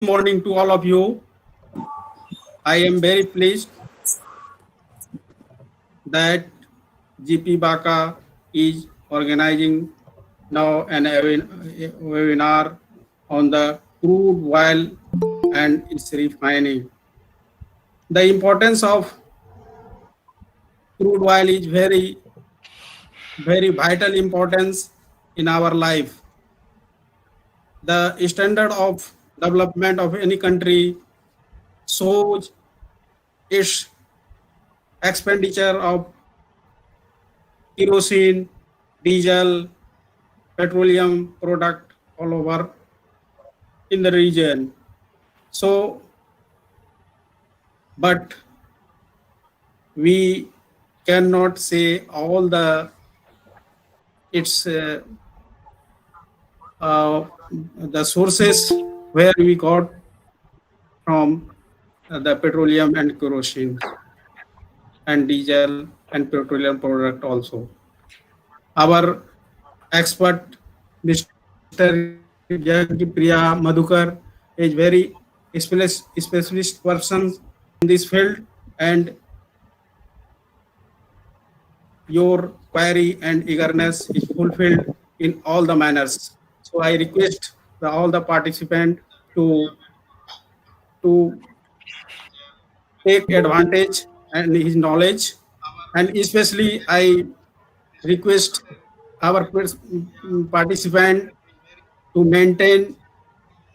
Morning to all of you. I am very pleased that GP Baka is organizing now an webinar on the crude oil and its refining. The importance of crude oil is very vital importance in our life. The standard of development of any country shows its expenditure of kerosene, diesel, petroleum product all over in the region. So, but we cannot say all its the sources where we got from the petroleum and kerosene and diesel and petroleum product also. Our expert, Mr. Yagpriya Madhukar, is very specialist person in this field, and your query and eagerness is fulfilled in all the manners. So I request all the participants to to take advantage and his knowledge, and especially I request our participant to maintain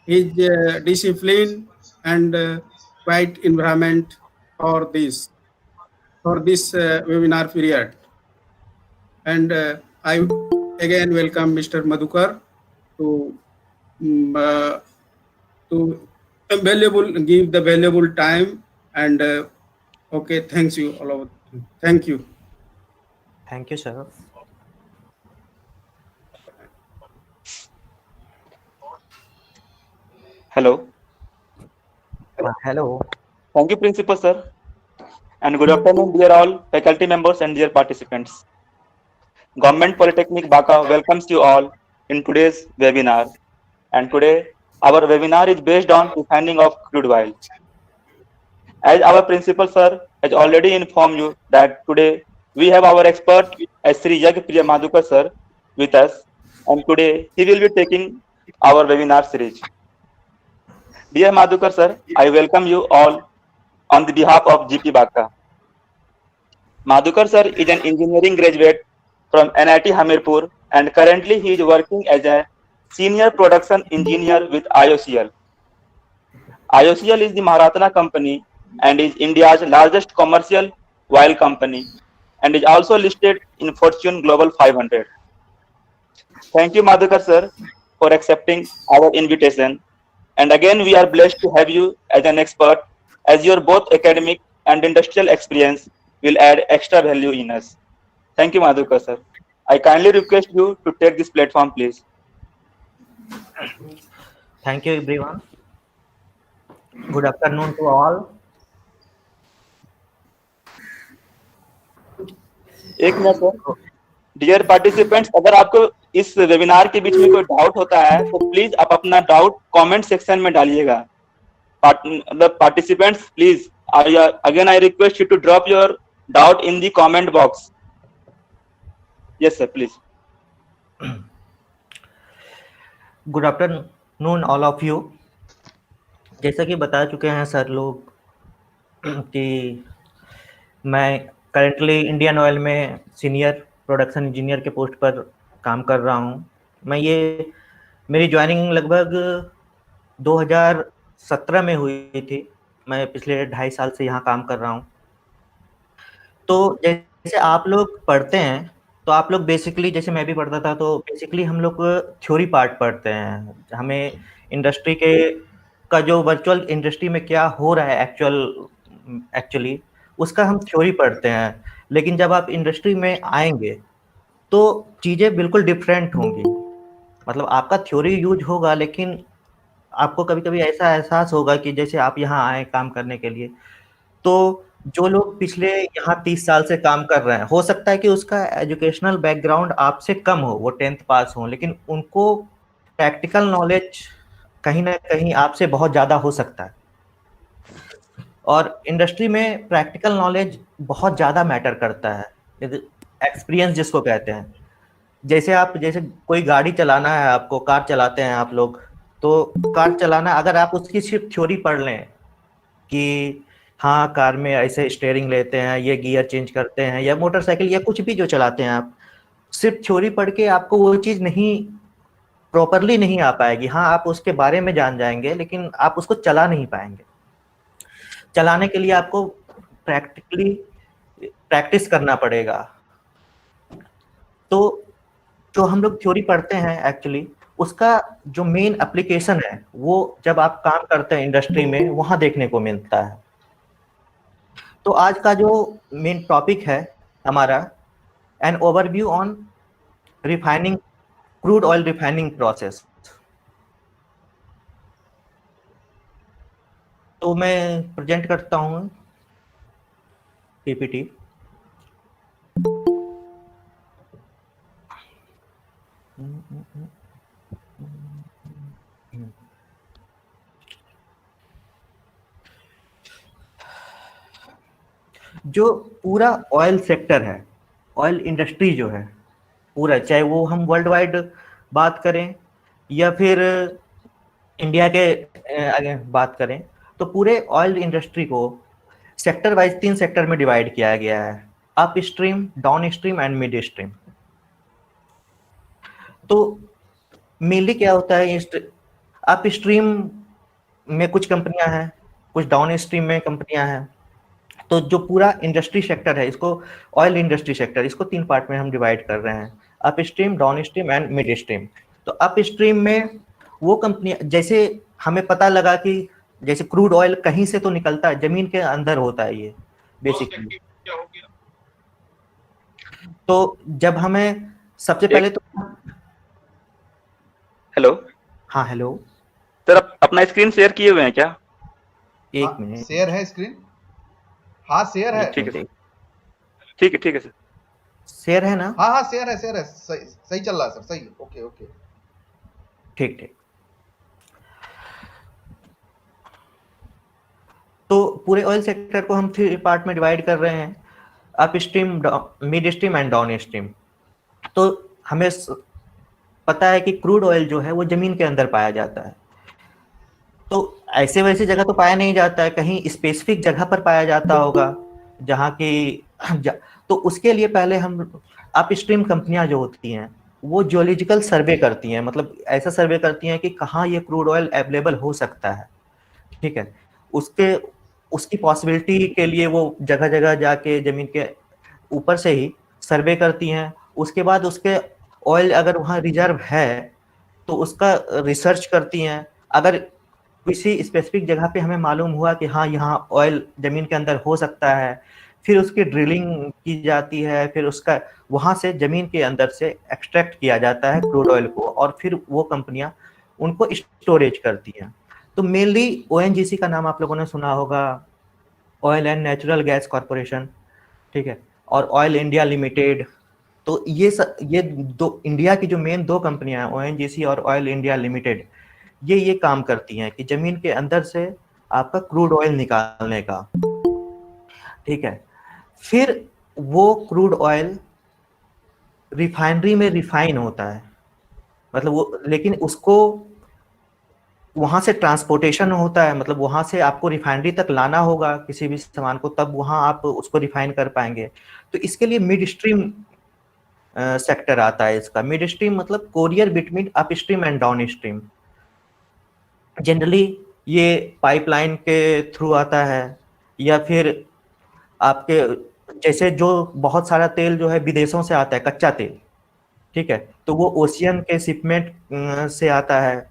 his discipline and quiet environment for this webinar period. And I again welcome Mr. Madhukar to mm, uh, to give the valuable time. And okay, thanks you all over. Thank you. Thank you, sir. Hello. Hello. Thank you, Principal Sir. And good afternoon, dear all faculty members and dear participants. Government Polytechnic Baka welcomes you all in today's webinar. And today, our webinar is based on refining of crude oil. As our Principal Sir has already informed you that today we have our expert Sri Yagpriya Madhukar Sir with us. And today he will be taking our webinar series. Dear Madhukar Sir, I welcome you all on the behalf of GP Baka. Madhukar sir is an engineering graduate from NIT Hamirpur and currently he is working as a senior production engineer with IOCL. IOCL is the Maharatna company and is India's largest commercial oil company and is also listed in Fortune Global 500. Thank you Madhukar sir for accepting our invitation. And again we are blessed to have you as an expert as your both academic and industrial experience will add extra value in us. Thank you, Madhukar sir. I kindly request you to take this platform, please. Thank you, everyone. Good afternoon to all. एक minute sir. Dear participants, अगर आपको इस webinar के बीच में कोई doubt होता है तो प्लीज आप अपना डाउट कमेंट सेक्शन में डालिएगा. Participants, please, again I request you to drop your doubt in the comment box. Yes sir, please. Good afternoon all of you. जैसा कि बता चुके हैं सर लोग कि मैं करेंटली इंडियन ऑयल में सीनियर प्रोडक्शन इंजीनियर के पोस्ट पर काम कर रहा हूं. मेरी ज्वाइनिंग लगभग 2017 में हुई थी. मैं पिछले 2.5 साल से यहाँ काम कर रहा हूँ. तो जैसे आप लोग पढ़ते हैं तो आप लोग बेसिकली, जैसे मैं भी पढ़ता था, तो बेसिकली हम लोग थ्योरी पार्ट पढ़ते हैं. हमें इंडस्ट्री का जो वर्चुअल इंडस्ट्री में क्या हो रहा है एक्चुअली उसका हम थ्योरी पढ़ते हैं. लेकिन जब आप इंडस्ट्री में आएंगे तो चीज़ें बिल्कुल डिफरेंट होंगी. मतलब आपका थ्योरी यूज होगा लेकिन आपको कभी कभी ऐसा एहसास होगा कि जैसे आप यहाँ आए काम करने के लिए, तो जो लोग पिछले यहाँ 30 साल से काम कर रहे हैं, हो सकता है कि उसका एजुकेशनल बैकग्राउंड आपसे कम हो, वो 10th पास हो, लेकिन उनको प्रैक्टिकल नॉलेज कहीं ना कहीं आपसे बहुत ज़्यादा हो सकता है। और इंडस्ट्री में प्रैक्टिकल नॉलेज बहुत ज़्यादा मैटर करता है, एक्सपीरियंस जिसको कहते हैं। जैसे कोई गाड़ी चलाना है आपको, कार चलाते हैं आप लोग, तो कार चलाना अगर आप उसकी सिर्फ थ्योरी पढ़ लें कि हाँ कार में ऐसे स्टीयरिंग लेते हैं, ये गियर चेंज करते हैं, या मोटरसाइकिल या कुछ भी जो चलाते हैं आप, सिर्फ थ्योरी पढ़ के आपको वो चीज़ नहीं प्रॉपरली नहीं आ पाएगी। हाँ आप उसके बारे में जान जाएंगे, लेकिन आप उसको चला नहीं पाएंगे। चलाने के लिए आपको प्रैक्टिकली प्रैक्टिस करना पड़ेगा। तो जो हम लोग थ्योरी पढ़ते हैं एक्चुअली, उसका जो मेन एप्लीकेशन है वो जब आप काम करते हैं इंडस्ट्री में, वहां देखने को मिलता है। तो आज का जो मेन टॉपिक है हमारा, an overview on refining, crude oil refining process. तो मैं प्रेजेंट करता हूँ पीपीटी। जो पूरा ऑयल सेक्टर है, ऑयल इंडस्ट्री जो है पूरा, चाहे वो हम वर्ल्ड वाइड बात करें या फिर इंडिया के आगे बात करें, तो पूरे ऑयल इंडस्ट्री को सेक्टर वाइज 3 सेक्टर में डिवाइड किया गया है: up stream, down stream and mid stream. तो मेनली क्या होता है, अप स्ट्रीम में कुछ कंपनियां हैं, कुछ डाउन स्ट्रीम में कंपनियां हैं। तो जो पूरा इंडस्ट्री सेक्टर है, इसको ऑयल इंडस्ट्री सेक्टर, इसको 3 पार्ट में हम डिवाइड कर रहे हैं: up stream, down stream and mid stream. तो अप स्ट्रीम में वो कंपनियां, जैसे हमें पता लगा कि जैसे क्रूड ऑयल कहीं से तो निकलता है, जमीन के अंदर होता है ये बेसिकली। तो जब हमें सबसे पहले तो हेलो हाँ हेलो सर, आप अपना स्क्रीन शेयर किए हुए हैं क्या? एक मिनट, शेयर है स्क्रीन? हाँ शेयर है। ठीक है, ठीक है सर। शेयर है ना? हाँ शेयर है, शेयर है। सही चल रहा है सर, सही है। ओके ओके, ठीक ठीक। तो पूरे ऑयल सेक्टर को हम 3 पार्ट में डिवाइड कर रहे हैं: up stream, mid stream and down stream. तो हमें पता है कि क्रूड ऑयल जो है वो जमीन के अंदर पाया जाता है। तो ऐसे वैसे जगह तो पाया नहीं जाता है, कहीं स्पेसिफिक जगह पर पाया जाता होगा जहाँ की तो उसके लिए पहले हम अप स्ट्रीम कंपनियां जो होती हैं वो जियोलॉजिकल सर्वे करती हैं, मतलब ऐसा सर्वे करती हैं कि कहाँ ये क्रूड ऑयल अवेलेबल हो सकता है। ठीक है, उसकी पॉसिबिलिटी के लिए वो जगह जगह जाके जमीन के ऊपर से ही सर्वे करती हैं। उसके बाद उसके ऑयल अगर वहाँ रिजर्व है तो उसका रिसर्च करती हैं। अगर किसी स्पेसिफिक जगह पे हमें मालूम हुआ कि हाँ यहाँ ऑयल जमीन के अंदर हो सकता है, फिर उसकी ड्रिलिंग की जाती है, फिर उसका वहाँ से जमीन के अंदर से एक्सट्रैक्ट किया जाता है क्रूड ऑयल को, और फिर वो कंपनियां उनको स्टोरेज करती हैं। तो मेनली ओएनजीसी का नाम आप लोगों ने सुना होगा, oil and natural gas corporation, ठीक है, और ऑयल इंडिया लिमिटेड। तो ये दो इंडिया की जो मेन 2 कंपनियां हैं, ओएनजीसी और ऑयल इंडिया लिमिटेड, ये काम करती हैं कि जमीन के अंदर से आपका क्रूड ऑयल निकालने का। ठीक है, फिर वो क्रूड ऑयल रिफाइनरी में रिफाइन होता है, मतलब वो, लेकिन उसको वहां से ट्रांसपोर्टेशन होता है, मतलब वहां से आपको रिफाइनरी तक लाना होगा किसी भी सामान को, तब वहां आप उसको रिफाइन कर पाएंगे। तो इसके लिए मिड स्ट्रीम सेक्टर आता है। इसका मिड स्ट्रीम मतलब courier between up stream and down stream. Generally ये पाइपलाइन के थ्रू आता है, या फिर आपके जैसे जो बहुत सारा तेल जो है विदेशों से आता है, कच्चा तेल, ठीक है, तो वो ओशियन के शिपमेंट से आता है,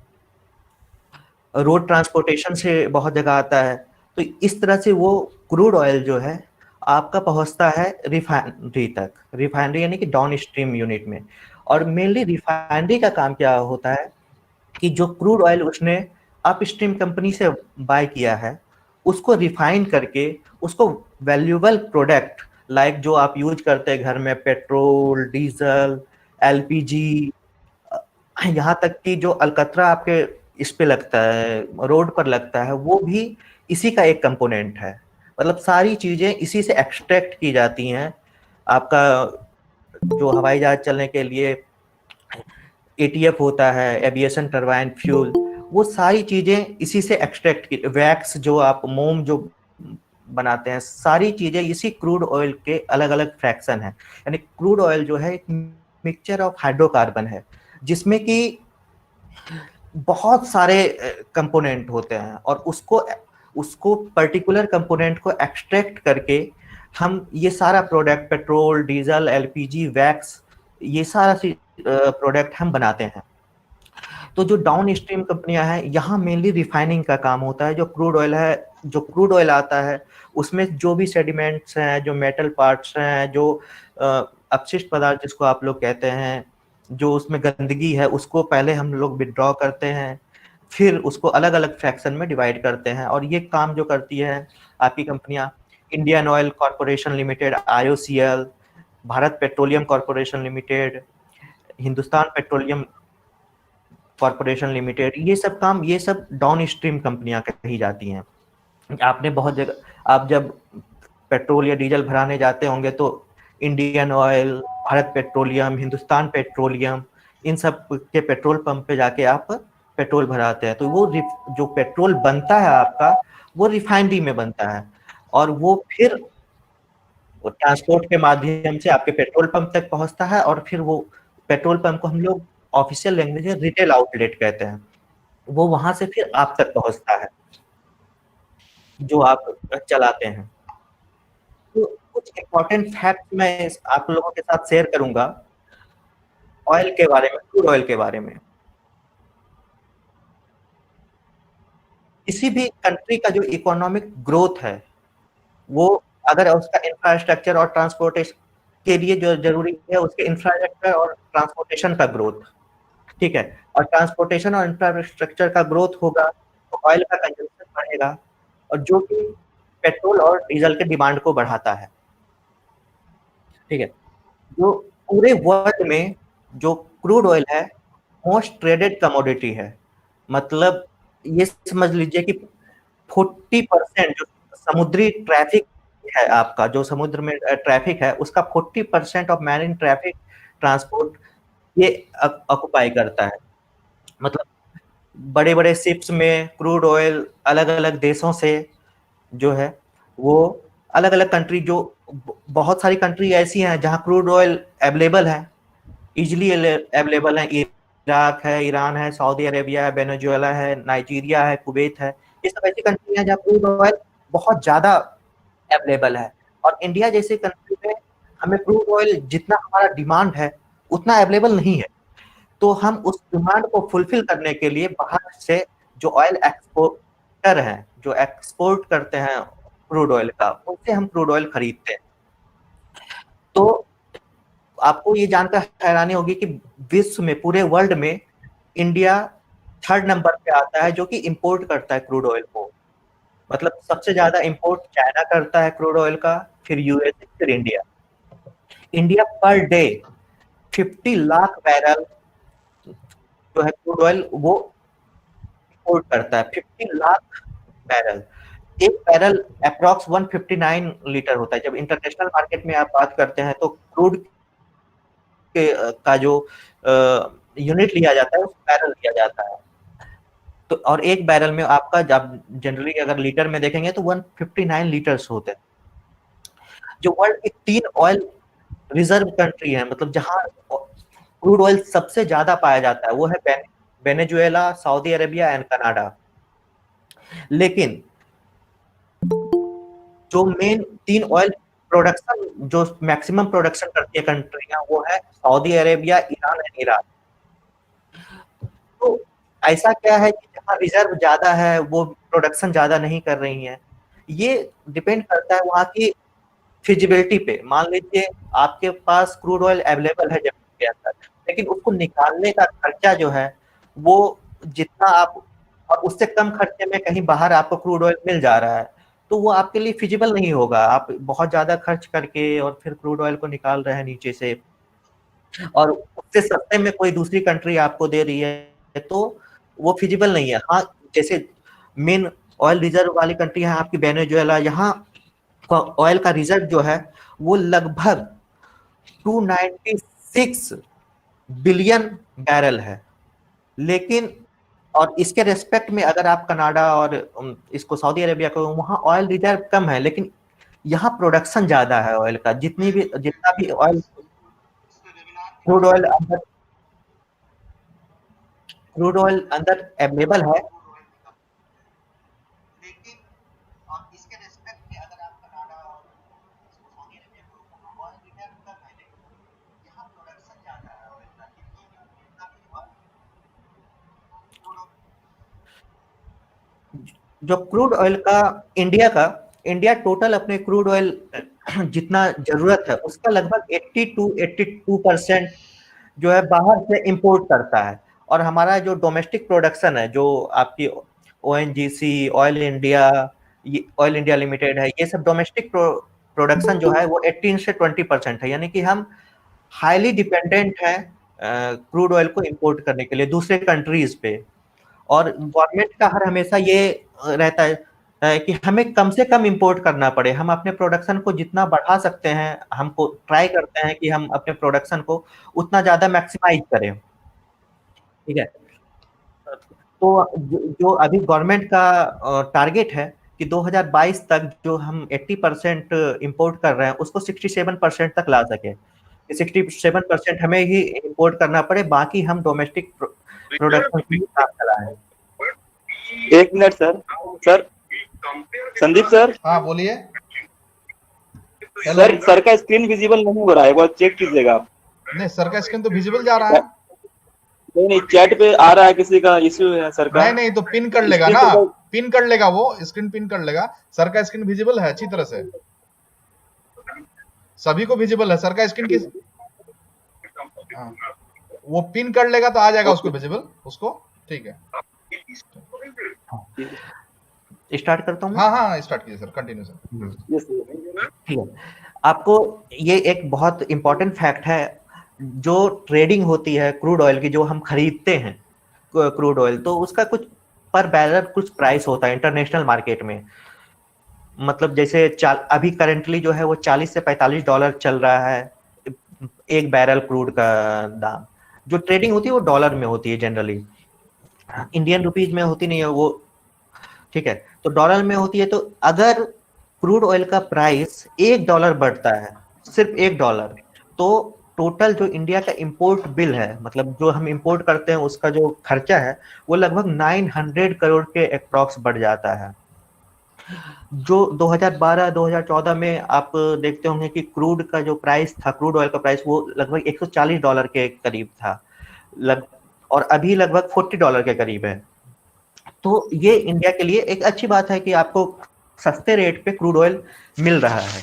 रोड ट्रांसपोर्टेशन से बहुत जगह आता है। तो इस तरह से वो क्रूड ऑयल जो है आपका पहुंचता है रिफाइनरी तक, रिफाइनरी यानी कि डाउन स्ट्रीम यूनिट में। और मेनली रिफाइनरी का काम क्या होता है कि जो क्रूड ऑयल उसने अप स्ट्रीम कंपनी से बाय किया है, उसको रिफाइन करके उसको वैल्यूएबल प्रोडक्ट लाइक जो आप यूज करते हैं घर में, पेट्रोल, डीजल, एलपीजी, यहाँ तक कि जो अलकतरा आपके इस पे लगता है, रोड पर लगता है, वो भी इसी का एक कंपोनेंट है। मतलब सारी चीजें इसी से एक्सट्रैक्ट की जाती हैं। आपका जो हवाई जहाज चलने के लिए एटीएफ होता है, एविएशन टरबाइन फ्यूल, वो सारी चीजें इसी से एक्सट्रैक्ट की, वैक्स जो आप मोम जो बनाते हैं, सारी चीजें इसी क्रूड ऑयल के अलग अलग फ्रैक्शन है। यानी क्रूड ऑयल जो है एक मिक्सचर ऑफ हाइड्रोकार्बन है, जिसमें कि बहुत सारे कंपोनेंट होते हैं, और उसको उसको पर्टिकुलर कंपोनेंट को एक्सट्रैक्ट करके हम ये सारा product, petrol, diesel, LPG, wax, ये सारा प्रोडक्ट हम बनाते हैं। तो जो डाउन स्ट्रीम कंपनियां हैं, यहाँ मेनली रिफाइनिंग का काम होता है। जो क्रूड ऑयल है, जो क्रूड ऑयल आता है, उसमें जो भी सेडिमेंट्स हैं, जो मेटल पार्ट्स हैं, जो अपशिष्ट पदार्थ जिसको आप लोग कहते हैं, जो उसमें गंदगी है, उसको पहले हम लोग विड्रॉ करते हैं, फिर उसको अलग अलग फ्रैक्शन में डिवाइड करते हैं। और ये काम जो करती है आपकी कंपनियां, Indian oil corporation limited, IOCL, Bharat petroleum corporation limited, Hindustan petroleum corporation limited, ये सब डाउन स्ट्रीम कंपनियां कही जाती हैं। आपने बहुत जगह, आप जब पेट्रोल या डीजल भराने जाते होंगे तो Indian Oil, Bharat Petroleum, Hindustan Petroleum, इन सब के पेट्रोल पंप पे जाके आप पेट्रोल भराते हैं। तो वो जो पेट्रोल बनता है आपका, वो रिफाइनरी में बनता है, और वो फिर ट्रांसपोर्ट के माध्यम से आपके पेट्रोल पंप तक पहुंचता है, और फिर वो पेट्रोल पंप को हम लोग ऑफिशियल लैंग्वेज में रिटेल आउटलेट कहते हैं, वो वहां से फिर आप तक पहुंचता है जो आप चलाते हैं। तो कुछ इंपॉर्टेंट फैक्ट मैं आप लोगों के साथ शेयर करूंगा ऑयल के बारे में, क्रूड ऑयल के बारे में। किसी भी कंट्री का जो इकोनॉमिक ग्रोथ है, वो अगर उसका इंफ्रास्ट्रक्चर और ट्रांसपोर्टेशन के लिए जो जरूरी है, उसके इंफ्रास्ट्रक्चर और ट्रांसपोर्टेशन का ग्रोथ, ठीक है, और ट्रांसपोर्टेशन और इंफ्रास्ट्रक्चर का ग्रोथ होगा तो ऑयल का कंजम्पशन बढ़ेगा, और जो कि पेट्रोल और डीजल के डिमांड को बढ़ाता है। ठीक है, जो पूरे वर्ल्ड में जो क्रूड ऑयल है, मोस्ट ट्रेडेड कमोडिटी है। मतलब ये समझ लीजिए कि 40% जो समुद्री ट्रैफिक है, आपका जो समुद्र में ट्रैफिक है, उसका 40% ऑफ मैरिन ट्रैफिक ट्रांसपोर्ट ये ऑक्युपाई करता है। मतलब बड़े बड़े शिप्स में क्रूड ऑयल अलग अलग देशों से जो है, वो अलग अलग कंट्री, जो बहुत सारी कंट्री ऐसी हैं जहां क्रूड ऑयल अवेलेबल है, इजिली अवेलेबल है। इराक है, ईरान है, सऊदी अरेबिया है, वेनेजुएला है, नाइजीरिया है, कुवैत है, ये सब ऐसी कंट्री हैं जहाँ क्रूड ऑयल बहुत ज्यादा अवेलेबल है। और इंडिया जैसे कंट्री में हमें क्रूड ऑयल जितना हमारा डिमांड है उतना अवेलेबल नहीं है। तो हम उस डिमांड को फुलफिल करने के लिए बाहर से जो ऑयल एक्सपोर्टर हैं, जो एक्सपोर्ट करते हैं क्रूड ऑयल का, उनसे हम क्रूड ऑयल खरीदते हैं। तो आपको ये जानकर हैरानी होगी कि विश्व में, पूरे वर्ल्ड में, इंडिया 3rd नंबर पे आता है जो कि इंपोर्ट करता है क्रूड ऑयल को। मतलब सबसे ज्यादा इंपोर्ट चाइना करता है क्रूड ऑयल का, फिर यूएसए, फिर India. India per day 50 lakh barrel जो है क्रूड ऑयल वो इंपोर्ट करता है। 50 लाख बैरल, एक बैरल अप्रॉक्स 159 लीटर होता है। जब इंटरनेशनल मार्केट में आप बात करते हैं तो क्रूड का जो यूनिट लिया जाता है, उस बैरल लिया जाता है। तो और एक बैरल में आपका, जब जनरली अगर लीटर में देखेंगे तो 159 लीटर्स होते हैं। जो वर्ल्ड की 3 ऑयल रिजर्व कंट्री है, मतलब जहां क्रूड ऑयल सबसे ज्यादा पाया जाता है, वो है Venezuela, Saudi Arabia and Canada. लेकिन जो मेन 3 ऑयल प्रोडक्शन, जो मैक्सिमम प्रोडक्शन करती है कंट्रियां, वो है Saudi Arabia, Iran and Iran. तो ऐसा क्या है कि जहाँ रिजर्व ज्यादा है वो प्रोडक्शन ज्यादा नहीं कर रही है? ये डिपेंड करता है वहाँ की फिजिबिलिटी पे। मान लीजिए आपके पास क्रूड ऑयल अवेलेबल है जमीन के अंदर, लेकिन उसको निकालने का खर्चा जो है वो जितना आप, और उससे कम खर्चे में कहीं बाहर आपको क्रूड ऑयल मिल जा रहा है, तो वो आपके लिए फिजिबल नहीं होगा। आप बहुत ज्यादा खर्च करके और फिर क्रूड ऑयल को निकाल रहे हैं नीचे से, और उससे सस्ते में कोई दूसरी कंट्री आपको दे रही है, तो वो फिजिबल नहीं है। हाँ, जैसे मेन ऑयल रिजर्व वाली कंट्री है आपकी वेनेजुएला, यहाँ ऑयल का रिजर्व जो है वो लगभग 296 बिलियन बैरल है। लेकिन और इसके रेस्पेक्ट में अगर आप कनाडा और इसको सऊदी अरेबिया को, वहाँ ऑयल रिजर्व कम है, लेकिन यहाँ प्रोडक्शन ज्यादा है ऑयल का। जितना भी ऑयल, क्रूड ऑयल अंदर अवेलेबल है, लेकिन और इसके रेस्पेक्ट में अगर आप कनाडा और सऊदी अरेबिया को, वहाँ ऑयल रिजर्व कम है, लेकिन यहाँ प्रोडक्शन ज्यादा है ऑयल का। जितना भी जो क्रूड ऑयल का इंडिया टोटल अपने क्रूड ऑयल जितना जरूरत है उसका लगभग 82% जो है बाहर से इंपोर्ट करता है। और हमारा जो डोमेस्टिक प्रोडक्शन है, जो आपकी ओएनजीसी, ऑयल इंडिया लिमिटेड है, ये सब डोमेस्टिक प्रोडक्शन जो है वो 18 से 20% है। यानी कि हम हाईली डिपेंडेंट है क्रूड ऑयल को इंपोर्ट करने के लिए दूसरे कंट्रीज पे। और गवर्नमेंट का हर हमेशा ये रहता है कि हमें कम से कम इंपोर्ट करना पड़े। हम अपने प्रोडक्शन को जितना बढ़ा सकते हैं, हमको ट्राई करते हैं कि हम अपने प्रोडक्शन को उतना ज्यादा मैक्सिमाइज करें। ठीक है, तो जो अभी गवर्नमेंट का टारगेट है कि 2022 तक जो हम 80% इंपोर्ट कर रहे हैं उसको 67% तक ला सके। 67% हमें ही इंपोर्ट करना पड़े, बाकी हम डोमेस्टिक प्रोडक्शन पे काम चलाएं। एक minute sir. Sir Sandeep sir, हाँ बोलिए। सर का स्क्रीन विजिबल नहीं हो रहा है, वो चेक कीजिएगा आप। नहीं, सर का स्क्रीन तो विजिबल जा रहा है। नहीं, चैट पे आ रहा है, किसी का इश्यू है सर का। नहीं तो पिन कर लेगा ना, पिन कर लेगा, वो स्क्रीन पिन कर लेगा। सर का स्क्रीन विजिबल है अच्छी तरह से, सभी को विजिबल है सर का स्क्रीन की। हाँ, वो पिन कर लेगा तो आ जाएगा उसको विजिबल उसको। ठीक है, स्टार्ट करता हूँ। हाँ स्टार्ट कीजिए सर, कंटिन्यू सर। ठीक है, आपको ये एक बहुत इंपॉर्टेंट फैक्ट है, जो ट्रेडिंग होती है क्रूड ऑयल की, जो हम खरीदते हैं क्रूड ऑयल, तो उसका कुछ पर बैरल कुछ प्राइस होता है इंटरनेशनल मार्केट में। मतलब जैसे अभी करेंटली जो है वो $40 से $45 चल रहा है एक बैरल क्रूड का दाम। जो ट्रेडिंग होती है वो डॉलर में होती है जनरली, इंडियन रुपीज में होती नहीं है वो। ठीक है, तो डॉलर में होती है। तो अगर क्रूड ऑयल का प्राइस $1 बढ़ता है, सिर्फ $1, तो टोटल जो इंडिया का इंपोर्ट बिल है, मतलब जो हम इंपोर्ट करते हैं उसका जो खर्चा है, वो लगभग 900 करोड़ के अप्रॉक्स बढ़ जाता है। जो 2012-2014 में आप देखते होंगे कि क्रूड का जो प्राइस था, क्रूड ऑयल का प्राइस, वो लगभग $140 के करीब था, और अभी लगभग $40 के करीब है। तो ये इंडिया के लिए एक अच्छी बात है कि आपको सस्ते रेट पे क्रूड ऑयल मिल रहा है,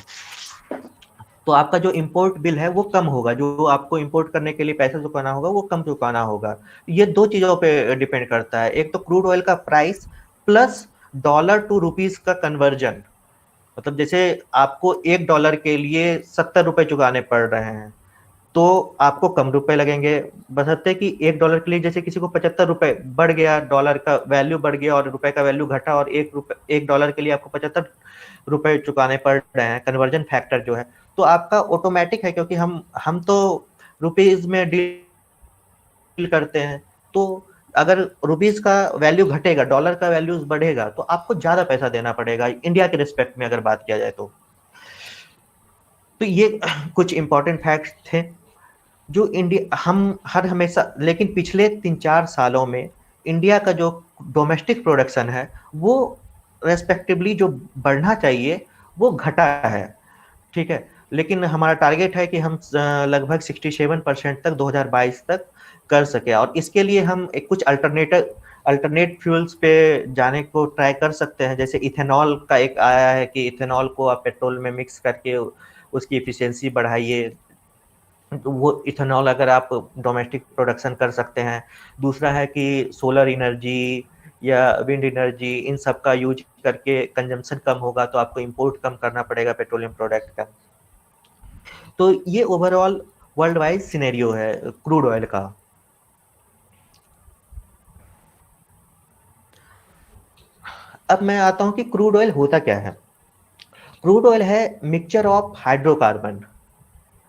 तो आपका जो इंपोर्ट बिल है वो कम होगा, जो आपको इंपोर्ट करने के लिए पैसा चुकाना होगा वो कम चुकाना होगा। ये दो चीजों पे डिपेंड करता है, एक तो क्रूड ऑयल का price plus dollar to rupees का कन्वर्जन। मतलब जैसे आपको $1 के लिए 70 रुपए चुकाने पड़ रहे हैं, तो आपको कम रुपए लगेंगे, बशर्ते कि $1 के लिए जैसे किसी को 75 रुपए बढ़ गया, डॉलर का वैल्यू बढ़ गया और रुपए का वैल्यू घटा, और $1 के लिए आपको 75 रुपए चुकाने पड़ रहे हैं, कन्वर्जन फैक्टर जो है, तो आपका ऑटोमेटिक है, क्योंकि हम तो रुपीज में डील करते हैं। तो अगर रुपीज का वैल्यू घटेगा, डॉलर का वैल्यू बढ़ेगा, तो आपको ज्यादा पैसा देना पड़ेगा इंडिया के रिस्पेक्ट में अगर बात किया जाए तो ये कुछ इंपॉर्टेंट फैक्ट्स थे जो इंडिया हम हर हमेशा, लेकिन पिछले 3-4 सालों में इंडिया का जो डोमेस्टिक प्रोडक्शन है वो रेस्पेक्टिवली जो बढ़ना चाहिए वो घटा है। ठीक है, लेकिन हमारा टारगेट है कि हम लगभग 67% तक 2022 तक कर सके, और इसके लिए हम कुछ अल्टरनेट फ्यूल्स पे जाने को ट्राई कर सकते हैं। जैसे इथेनॉल का एक आया है कि इथेनॉल को आप पेट्रोल में मिक्स करके उसकी एफिशिएंसी बढ़ाइए, तो वो इथेनॉल अगर आप डोमेस्टिक प्रोडक्शन कर सकते हैं। दूसरा है कि सोलर एनर्जी या विंड एनर्जी, इन सब का यूज करके कंजम्पशन कम होगा, तो आपको इंपोर्ट कम करना पड़ेगा पेट्रोलियम प्रोडक्ट का। तो ये ओवरऑल वर्ल्ड वाइड सिनेरियो है क्रूड ऑयल का। अब मैं आता हूं कि क्रूड ऑयल होता क्या है। क्रूड ऑयल है mixture of hydrocarbon,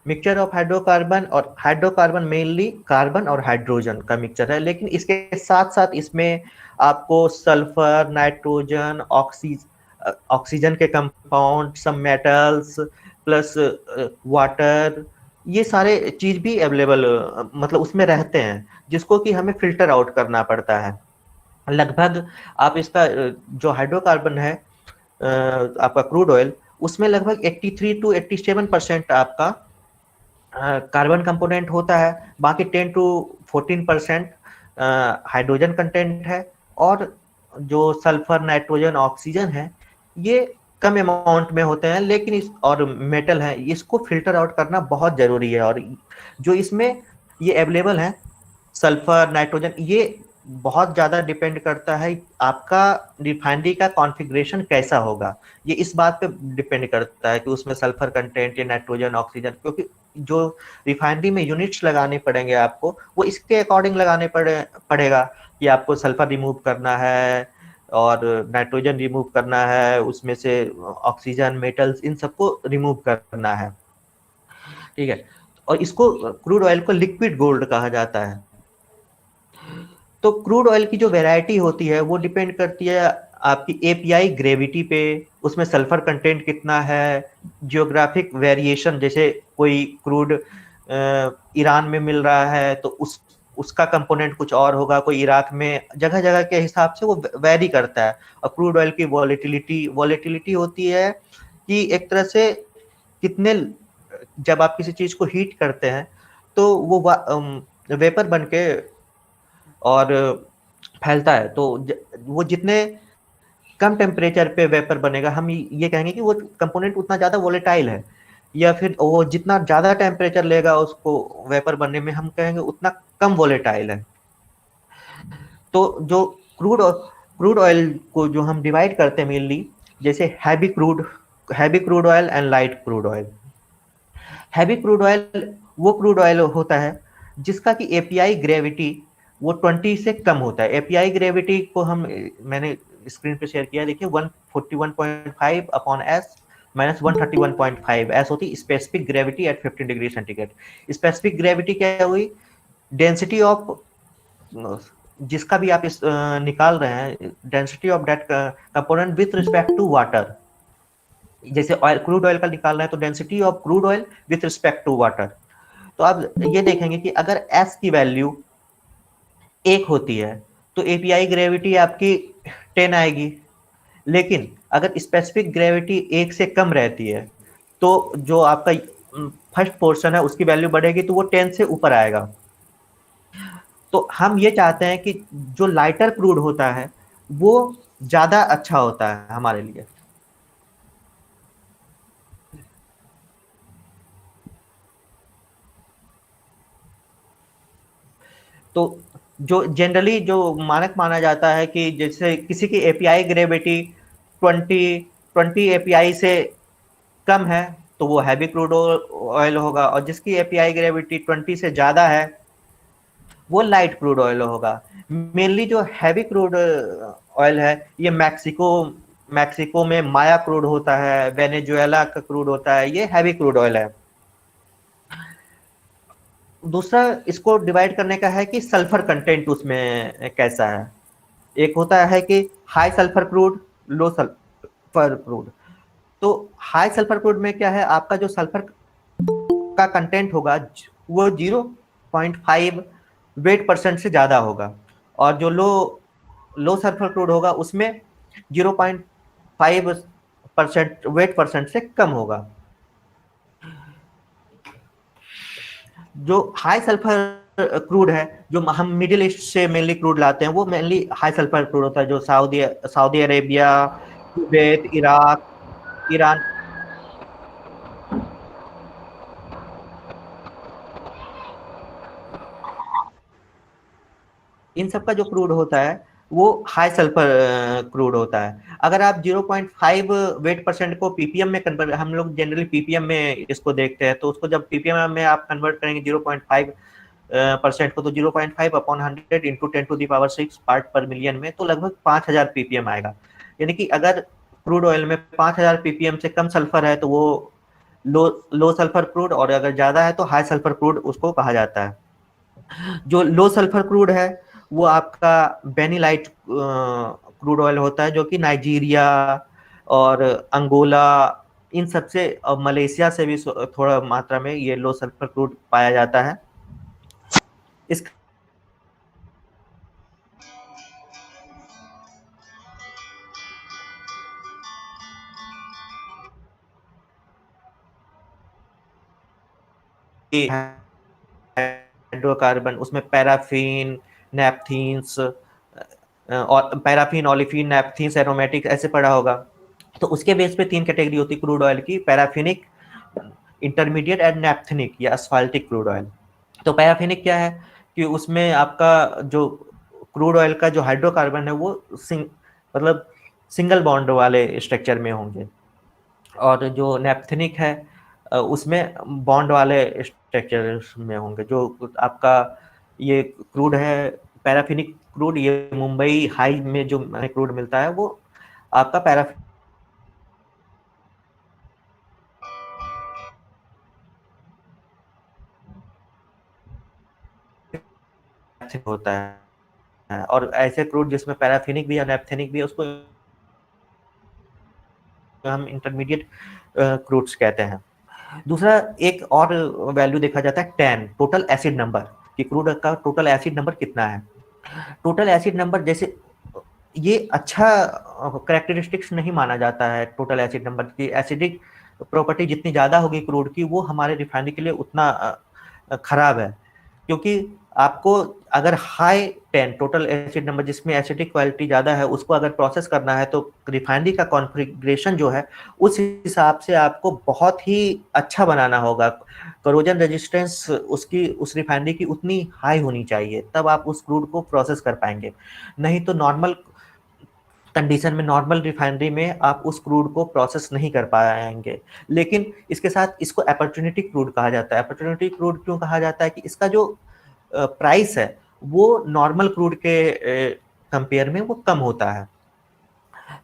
mixture of hydrocarbon, और हाइड्रोकार्बन मेनली कार्बन और हाइड्रोजन का मिक्सचर है, लेकिन इसके साथ साथ इसमें आपको सल्फर, नाइट्रोजन, ऑक्सीजन के compound, some metals plus water, ये सारे चीज भी अवेलेबल मतलब उसमें रहते हैं, जिसको कि हमें फिल्टर आउट करना पड़ता है। लगभग आप इसका जो हाइड्रोकार्बन है आपका क्रूड ऑयल, उसमें लगभग 83 to 87% आपका कार्बन कंपोनेंट होता है, बाकी 10 to 14% हाइड्रोजन कंटेंट है, और जो सल्फर, नाइट्रोजन, ऑक्सीजन है ये कम अमाउंट में होते हैं, लेकिन इस और मेटल है, इसको फिल्टर आउट करना बहुत जरूरी है। और जो इसमें ये अवेलेबल है सल्फर, नाइट्रोजन, ये बहुत ज़्यादा डिपेंड करता है आपका रिफाइनरी का कॉन्फ़िगरेशन कैसा होगा। ये इस बात पे डिपेंड करता है कि उसमें सल्फर कंटेंट या नाइट्रोजन, ऑक्सीजन, क्योंकि जो रिफाइनरी में यूनिट्स लगाने पड़ेंगे आपको, वो इसके अकॉर्डिंग लगाने पड़ेगा कि आपको सल्फर रिमूव करना है और नाइट्रोजन रिमूव करना है, उसमें से ऑक्सीजन, मेटल्स, इन सबको रिमूव करना है, ठीक है। और इसको क्रूड ऑयल को लिक्विड गोल्ड कहा जाता है। तो क्रूड ऑयल की जो वैरायटी होती है वो डिपेंड करती है आपकी एपीआई ग्रेविटी पे, उसमें सल्फर कंटेंट कितना है, जियोग्राफिक वेरिएशन, जैसे कोई क्रूड ईरान में मिल रहा है तो उसका कंपोनेंट कुछ और होगा, कोई इराक में, जगह जगह के हिसाब से वो वेरी करता है। और क्रूड ऑयल की वॉलेटिलिटी होती है कि एक तरह से कितने, जब आप किसी चीज को हीट करते हैं तो वो वेपर बन के और फैलता है, तो वो जितने कम टेम्परेचर पे वेपर बनेगा, हम ये कहेंगे कि वो कंपोनेंट उतना ज़्यादा वोलेटाइल है, या फिर वो जितना ज़्यादा टेम्परेचर लेगा उसको वेपर बनने में, हम कहेंगे उतना कम वोलेटाइल है। तो जो क्रूड ऑयल को जो हम डिवाइड करते हैं मेनली, जैसे heavy crude oil and light crude oil. Heavy crude oil वो क्रूड ऑयल होता है जिसका कि एपीआई ग्रेविटी वो 20 से कम होता है। एपीआई ग्रेविटी को मैंने स्क्रीन पे शेयर किया, देखिए 141.5 अपॉन एस माइनस 131.5 एस होती है specific gravity eight 15 degree centigrade. Specific gravity क्या हुई, डेंसिटी ऑफ, जिसका भी आप निकाल रहे हैं, density of that component with respect to water. जैसे क्रूड ऑयल का निकाल रहे हैं तो density of crude oil with respect to water. तो आप ये देखेंगे कि अगर एस की वैल्यू 1 होती है तो एपीआई ग्रेविटी आपकी 10 आएगी, लेकिन अगर स्पेसिफिक ग्रेविटी 1 से कम रहती है तो जो आपका फर्स्ट पोर्शन है उसकी वैल्यू बढ़ेगी, तो वो 10 से ऊपर आएगा। तो हम ये चाहते हैं कि जो लाइटर क्रूड होता है वो ज़्यादा अच्छा होता है हमारे लिए। तो जो जनरली जो मानक माना जाता है कि जैसे किसी की एपीआई ग्रेविटी 20 एपीआई से कम है तो वो हैवी क्रूड ऑयल होगा, और जिसकी एपीआई ग्रेविटी 20 से ज़्यादा है वो लाइट क्रूड ऑयल होगा। मेनली जो हैवी क्रूड ऑयल है ये मैक्सिको में माया क्रूड होता है, वेनेजुएला का क्रूड होता है, ये हैवी क्रूड ऑयल है। दूसरा इसको डिवाइड करने का है कि सल्फर कंटेंट उसमें कैसा है। एक होता है कि हाई सल्फर क्रूड, लो सल्फर क्रूड। तो हाई सल्फर क्रूड में क्या है, आपका जो सल्फर का कंटेंट होगा वो 0.5 वेट परसेंट से ज़्यादा होगा, और जो लो सल्फर क्रूड होगा उसमें 0.5% वेट परसेंट से कम होगा। जो हाई सल्फर क्रूड है, जो हम मिडिल ईस्ट से मेनली क्रूड लाते हैं, वो मेनली हाई सल्फर क्रूड होता है, जो Saudi Arabia, Kuwait, Iraq, Iran, इन सब का जो क्रूड होता है वो हाई सल्फर क्रूड होता है। अगर आप 0.5 वेट परसेंट को पीपीएम में कन्वर्ट, हम लोग जनरली पीपीएम में इसको देखते हैं, तो उसको जब पीपीएम में आप कन्वर्ट करेंगे 0.5 परसेंट को, तो 0.5 upon 100 into 10 to the power 6 part per million में, तो लगभग 5000 पीपीएम आएगा। यानी कि अगर क्रूड ऑयल में 5000 ppm से कम सल्फर है तो वो लो सल्फर क्रूड, और अगर ज्यादा है तो हाई सल्फर क्रूड उसको कहा जाता है। जो लो सल्फर क्रूड है वो आपका बेनीलाइट क्रूड ऑयल होता है, जो कि नाइजीरिया और अंगोला इन सबसे, मलेशिया से भी थोड़ा मात्रा में ये लो सल्फर क्रूड पाया जाता है। इस हाइड्रोकार्बन, उसमें पैराफिन, नैपथीन्स और पैराफिन, ओलिफिन, नैपथीन्स, एरोमेटिक ऐसे पड़ा होगा। तो उसके बेस पे 3 कैटेगरी होती है क्रूड ऑयल की, पैराफिनिक, इंटरमीडिएट एंड नैप्थेनिक या असफाल्टिक क्रूड ऑयल। तो पैराफिनिक क्या है कि उसमें आपका जो क्रूड ऑयल का जो हाइड्रोकार्बन है वो मतलब सिंगल बॉन्ड वाले स्ट्रक्चर में होंगे, और जो नैप्थेनिक है उसमें बॉन्ड वाले स्ट्रक्चर में होंगे। जो आपका ये क्रूड है पैराफिनिक क्रूड, ये मुंबई हाई में जो क्रूड मिलता है वो आपका पैराफिनिक होता है, और ऐसे क्रूड जिसमें पैराफिनिक भी या नैप्थेनिक भी है उसको हम इंटरमीडिएट क्रूड्स कहते हैं। दूसरा एक और वैल्यू देखा जाता है टैन, टोटल एसिड नंबर, कि क्रूड का टोटल एसिड नंबर कितना है। टोटल एसिड नंबर जैसे ये अच्छा कैरेक्टरिस्टिक्स नहीं माना जाता है टोटल एसिड नंबर की। एसिडिक प्रॉपर्टी जितनी ज़्यादा होगी क्रूड की वो हमारे रिफाइनरी के लिए उतना खराब है, क्योंकि आपको अगर हाई 10 टोटल एसिड नंबर जिसमें एसिडिक क्वालिटी ज़्यादा है उसको अगर प्रोसेस करना है तो रिफाइनरी का कॉन्फ़िगरेशन जो है उस हिसाब से आपको बहुत ही अच्छा बनाना होगा। करोजन रेजिस्टेंस उसकी उस रिफाइनरी की उतनी हाई होनी चाहिए, तब आप उस क्रूड को प्रोसेस कर पाएंगे। नहीं तो नॉर्मल कंडीशन में, नॉर्मल रिफाइनरी में आप उस क्रूड को प्रोसेस नहीं कर पाएंगे। लेकिन इसके साथ इसको अपॉर्चुनिटी क्रूड कहा जाता है। अपॉर्चुनिटी क्रूड क्यों कहा जाता है कि इसका जो प्राइस है वो नॉर्मल क्रूड के कंपेयर में वो कम होता है।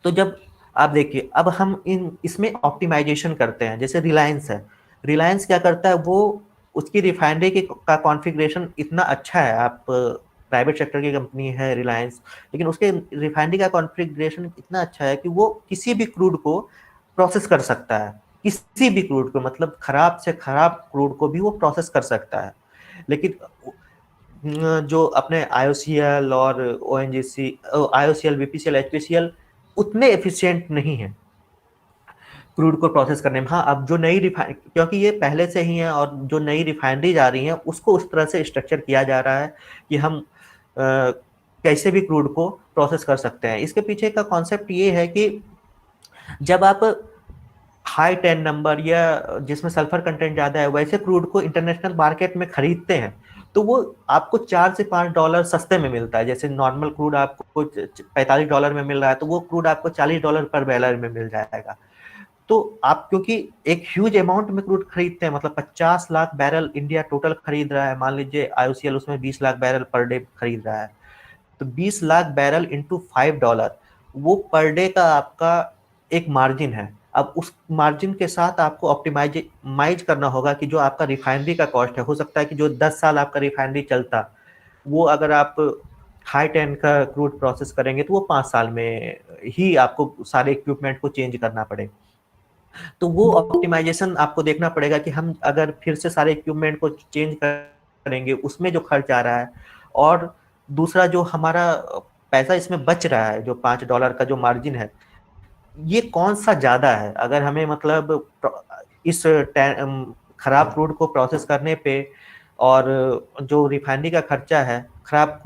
तो जब आप देखिए अब हम इसमें ऑप्टिमाइजेशन करते हैं, जैसे रिलायंस है, रिलायंस क्या करता है वो उसकी रिफाइनरी का कॉन्फ़िगरेशन इतना अच्छा है, आप प्राइवेट सेक्टर की कंपनी है रिलायंस, लेकिन उसके रिफाइनरी का कॉन्फ़िगरेशन इतना अच्छा है कि वो किसी भी क्रूड को प्रोसेस कर सकता है, किसी भी क्रूड को, मतलब खराब से खराब क्रूड को भी वो प्रोसेस कर सकता है। लेकिन जो अपने IOCL और ONGC, IOCL, BPCL, HPCL उतने एफिशिएंट नहीं है क्रूड को प्रोसेस करने में। हाँ, अब जो नई रिफाइन, क्योंकि ये पहले से ही है और जो नई रिफाइनरी जा रही है उसको उस तरह से स्ट्रक्चर किया जा रहा है कि हम कैसे भी क्रूड को प्रोसेस कर सकते हैं। इसके पीछे का कॉन्सेप्ट ये है कि जब आप हाई 10 नंबर या जिसमें सल्फर कंटेंट ज़्यादा है वैसे क्रूड को इंटरनेशनल मार्केट में खरीदते हैं तो वो आपको $4 से $5 सस्ते में मिलता है। जैसे नॉर्मल क्रूड आपको $45 में मिल रहा है तो वो क्रूड आपको $40 पर बैरल में मिल जाएगा। तो आप क्योंकि एक ह्यूज अमाउंट में क्रूड खरीदते हैं, मतलब 50 लाख बैरल इंडिया टोटल खरीद रहा है, मान लीजिए IOCL उसमें 20 लाख बैरल पर डे खरीद रहा है, तो 20 लाख बैरल इंटू $5 वो पर डे का आपका एक मार्जिन है। अब उस मार्जिन के साथ आपको ऑप्टिमाइज करना होगा कि जो आपका रिफाइनरी का कॉस्ट है, हो सकता है कि जो 10 साल आपका रिफाइनरी चलता वो अगर आप हाई 10 का क्रूड प्रोसेस करेंगे तो वो 5 साल में ही आपको सारे इक्विपमेंट को चेंज करना पड़े। तो वो ऑप्टिमाइजेशन आपको देखना पड़ेगा कि हम अगर फिर से सारे इक्विपमेंट को चेंज करेंगे उसमें जो खर्च आ रहा है, और दूसरा जो हमारा पैसा इसमें बच रहा है जो $5 का जो मार्जिन है, ये कौन सा ज्यादा है। अगर हमें मतलब इस खराब क्रूड को प्रोसेस करने पे और जो रिफाइनरी का खर्चा है, खराब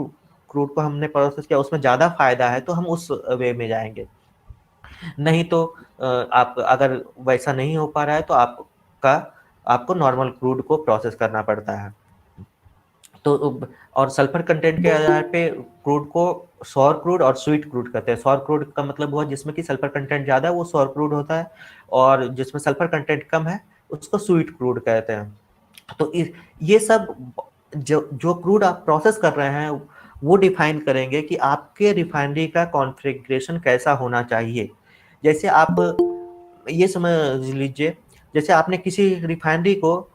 क्रूड को हमने प्रोसेस किया उसमें ज्यादा फायदा है तो हम उस वे में जाएंगे। नहीं तो आप अगर वैसा नहीं हो पा रहा है तो आपको नॉर्मल क्रूड को प्रोसेस करना पड़ता है। तो और सल्फर कंटेंट के आधार पे क्रूड को सौर क्रूड और स्वीट क्रूड कहते हैं। सौर क्रूड का मतलब हुआ जिसमें कि सल्फर कंटेंट ज़्यादा है वो सौर क्रूड होता है, और जिसमें सल्फर कंटेंट कम है उसको स्वीट क्रूड कहते हैं। तो ये सब जो क्रूड आप प्रोसेस कर रहे हैं वो डिफाइन करेंगे कि आपके रिफाइनरी का कॉन्फ़िगरेशन कैसा होना चाहिए। जैसे आप ये समझ लीजिए, जैसे आपने किसी रिफाइनरी को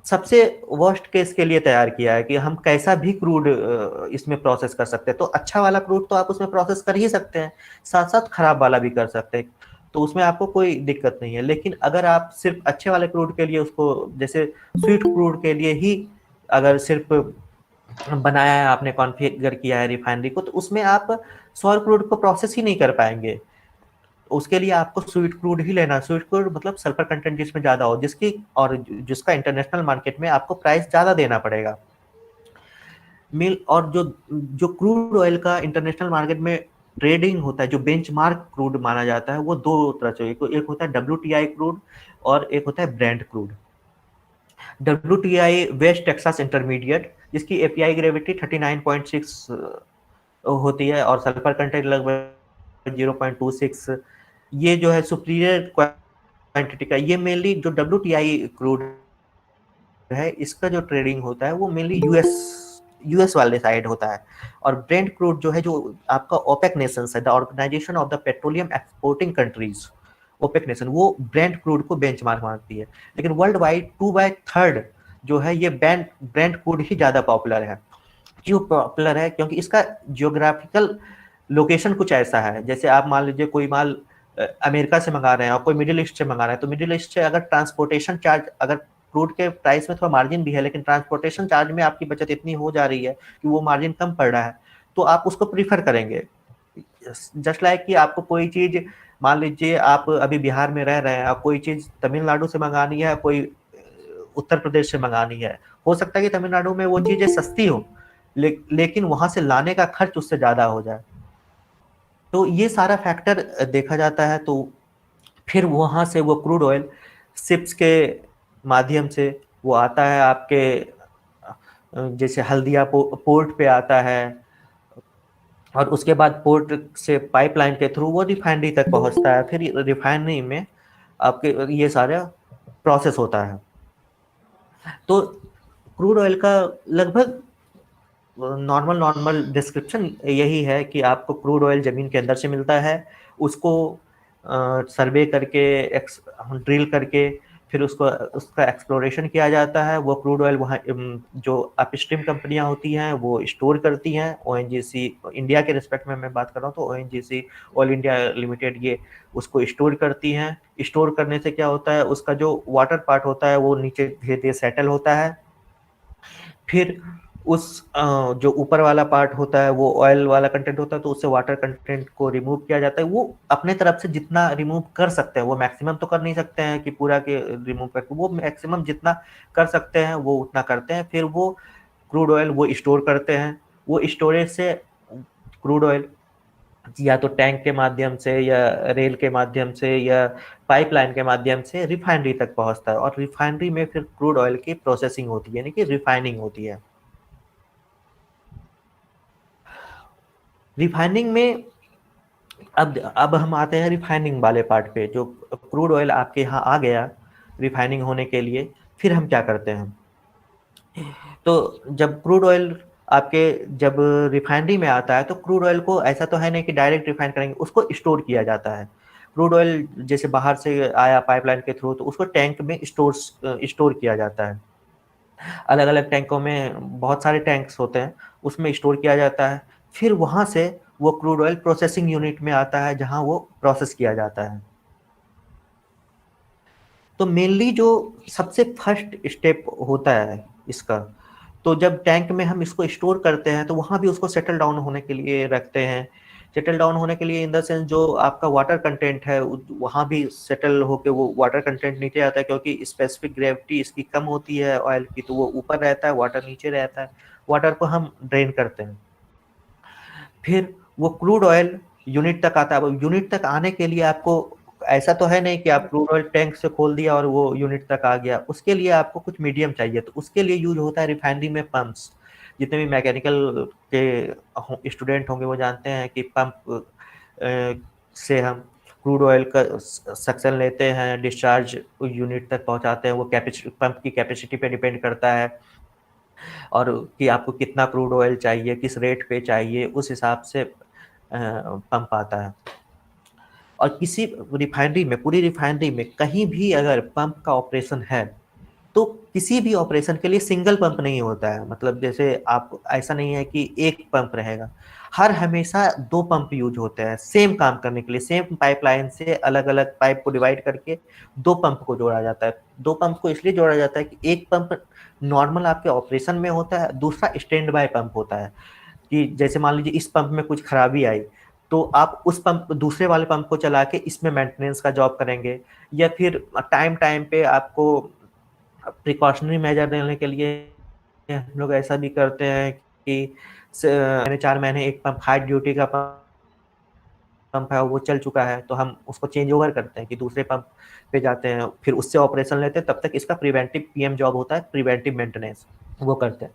सबसे वर्स्ट केस के लिए तैयार किया है कि हम कैसा भी क्रूड इसमें प्रोसेस कर सकते हैं, तो अच्छा वाला क्रूड तो आप उसमें प्रोसेस कर ही सकते हैं, साथ साथ खराब वाला भी कर सकते हैं, तो उसमें आपको कोई दिक्कत नहीं है। लेकिन अगर आप सिर्फ अच्छे वाले क्रूड के लिए उसको, जैसे स्वीट क्रूड के लिए ही अगर सिर्फ बनाया है, आपने कॉन्फ़िगर किया है रिफाइनरी को, तो उसमें आप सॉर क्रूड को प्रोसेस ही नहीं कर पाएंगे। उसके लिए आपको स्वीट क्रूड ही लेना है। स्वीट क्रूड मतलब सल्फर कंटेंट जिसमें ज़्यादा हो, जिसकी और जिसका इंटरनेशनल मार्केट में आपको प्राइस ज़्यादा देना पड़ेगा। मिल और जो जो क्रूड ऑयल का इंटरनेशनल मार्केट में ट्रेडिंग होता है, जो बेंचमार्क क्रूड माना जाता है, वो दो तरह से, एक होता है WTI क्रूड और एक होता है Brent crude. WTI West Texas intermediate, जिसकी एपीआई ग्रेविटी 39.6 होती है और सल्फर कंटेंट लगभग 0.26। ये जो है सुपीरियर क्वांटिटी का, ये मेनली जो WTI क्रूड है, इसका जो ट्रेडिंग होता है वो मेनली यूएस वाले साइड होता है। और ब्रेंट क्रूड जो है, जो आपका ओपेक नेशंस है, the organisation of the petroleum exporting countries, OPEC nation, वो ब्रेंट क्रूड को बेंचमार्क मानती है। लेकिन वर्ल्ड वाइड 2/3 जो है ये ब्रेंट क्रूड ही ज़्यादा पॉपुलर है। क्यों पॉपुलर है? क्योंकि इसका जियोग्राफिकल लोकेशन कुछ ऐसा है, जैसे आप मान लीजिए कोई माल अमेरिका से मंगा रहे हैं और कोई मिडिल ईस्ट से मंगा रहे हैं, तो मिडिल ईस्ट से अगर ट्रांसपोर्टेशन चार्ज, अगर क्रूड के प्राइस में थोड़ा मार्जिन भी है, लेकिन ट्रांसपोर्टेशन चार्ज में आपकी बचत इतनी हो जा रही है कि वो मार्जिन कम पड़ रहा है, तो आप उसको प्रीफर करेंगे। जस्ट लाइक कि आपको कोई चीज़, मान लीजिए आप अभी बिहार में रह रहे हैं, आप कोई चीज़ तमिलनाडु से मंगानी है, कोई उत्तर प्रदेश से मंगानी है, हो सकता है कि तमिलनाडु में वो चीज़ें सस्ती हो, लेकिन वहाँ से लाने का खर्च उससे ज़्यादा हो जाए। तो ये सारा फैक्टर देखा जाता है। तो फिर वहाँ से वो क्रूड ऑयल शिप्स के माध्यम से वो आता है आपके जैसे हल्दिया पोर्ट पे आता है, और उसके बाद पोर्ट से पाइपलाइन के थ्रू वो रिफाइनरी तक पहुँचता है। फिर रिफाइनरी में आपके ये सारा प्रोसेस होता है। तो क्रूड ऑयल का लगभग नॉर्मल डिस्क्रिप्शन यही है कि आपको क्रूड ऑयल ज़मीन के अंदर से मिलता है, उसको सर्वे करके ड्रिल करके फिर उसका एक्सप्लोरेशन किया जाता है। वो क्रूड ऑयल वहाँ जो अपस्ट्रीम कंपनियां होती हैं वो स्टोर करती हैं। ONGC, इंडिया के रिस्पेक्ट में मैं बात कर रहा हूँ, तो ONGC, ऑल इंडिया लिमिटेड, ये उसको स्टोर करती हैं। स्टोर करने से क्या होता है, उसका जो वाटर पार्ट होता है वो नीचे धीरे धीरे सेटल होता है। फिर उस जो ऊपर वाला पार्ट होता है वो ऑयल वाला कंटेंट होता है, तो उससे वाटर कंटेंट को रिमूव किया जाता है। वो अपने तरफ से जितना रिमूव कर सकते हैं, वो मैक्सिमम तो कर नहीं सकते हैं कि पूरा के रिमूव करके, वो मैक्सिमम जितना कर सकते हैं वो उतना करते हैं। फिर वो क्रूड ऑयल वो स्टोर करते हैं। वो स्टोरेज से क्रूड ऑयल या तो टैंक के माध्यम से या रेल के माध्यम से या पाइपलाइन के माध्यम से रिफाइनरी तक पहुंचता है, और रिफाइनरी में फिर क्रूड ऑयल की प्रोसेसिंग होती है, यानी कि रिफाइनिंग होती है। रिफाइनिंग में अब हम आते हैं रिफाइनिंग वाले पार्ट पे। जो क्रूड ऑयल आपके यहाँ आ गया रिफाइनिंग होने के लिए, फिर हम क्या करते हैं? तो जब क्रूड ऑयल आपके जब रिफाइनरी में आता है, तो क्रूड ऑयल को ऐसा तो है नहीं कि डायरेक्ट रिफाइन करेंगे, उसको स्टोर किया जाता है। क्रूड ऑयल जैसे बाहर से आया पाइपलाइन के थ्रू, तो उसको टैंक में स्टोर किया जाता है। अलग अलग टैंकों में बहुत सारे टैंक्स होते हैं, उसमें स्टोर किया जाता है। फिर वहाँ से वो क्रूड ऑयल प्रोसेसिंग यूनिट में आता है, जहाँ वो प्रोसेस किया जाता है। तो मेनली जो सबसे फर्स्ट स्टेप होता है इसका, तो जब टैंक में हम इसको स्टोर करते हैं, तो वहाँ भी उसको सेटल डाउन होने के लिए रखते हैं। सेटल डाउन होने के लिए इन द सेंस जो आपका वाटर कंटेंट है वहाँ भी सेटल होके वो वाटर कंटेंट नीचे आता है, क्योंकि स्पेसिफिक ग्रेविटी इसकी कम होती है ऑयल की, तो वो ऊपर रहता है, वाटर नीचे रहता है। वाटर को हम ड्रेन करते हैं। फिर वो क्रूड ऑयल यूनिट तक आता है। अब यूनिट तक आने के लिए आपको ऐसा तो है नहीं कि आप क्रूड ऑयल टैंक से खोल दिया और वो यूनिट तक आ गया, उसके लिए आपको कुछ मीडियम चाहिए। तो उसके लिए यूज होता है रिफाइनरी में पंप्स। जितने भी मैकेनिकल के स्टूडेंट होंगे वो जानते हैं कि पंप से हम क्रूड ऑयल का सक्शन लेते हैं, डिस्चार्ज यूनिट तक पहुंचाते हैं। वो पंप की कैपेसिटी पे डिपेंड करता है। और कि आपको कितना क्रूड ऑयल चाहिए, किस रेट पे चाहिए, उस हिसाब से पंप आता है। और किसी रिफाइनरी में, पूरी रिफाइनरी में कहीं भी अगर पंप का ऑपरेशन है, तो किसी भी ऑपरेशन के लिए सिंगल पंप नहीं होता है। मतलब जैसे आप, ऐसा नहीं है कि एक पंप रहेगा, हर हमेशा 2 पंप यूज होते हैं सेम काम करने के लिए। सेम पाइपलाइन से अलग अलग पाइप को डिवाइड करके 2 पंप को जोड़ा जाता है। 2 पंप को इसलिए जोड़ा जाता है कि एक पंप नॉर्मल आपके ऑपरेशन में होता है, दूसरा स्टैंड बाय पंप होता है। कि जैसे मान लीजिए इस पंप में कुछ खराबी आई, तो आप उस पंप, दूसरे वाले पंप को चला के इसमें मेंटेनेंस का जॉब करेंगे, या फिर टाइम टाइम पे आपको प्रिकॉशनरी मेजर लेने के लिए हम लोग ऐसा भी करते हैं कि 4 महीने एक पंप हाई ड्यूटी का पंप है वो चल चुका है, तो हम उसको चेंज ओवर करते हैं कि दूसरे पंप पे जाते हैं, फिर उससे ऑपरेशन लेते हैं। तब तक इसका प्रिवेंटिव पीएम जॉब होता है, प्रिवेंटिव मेंटेनेंस, वो करते हैं।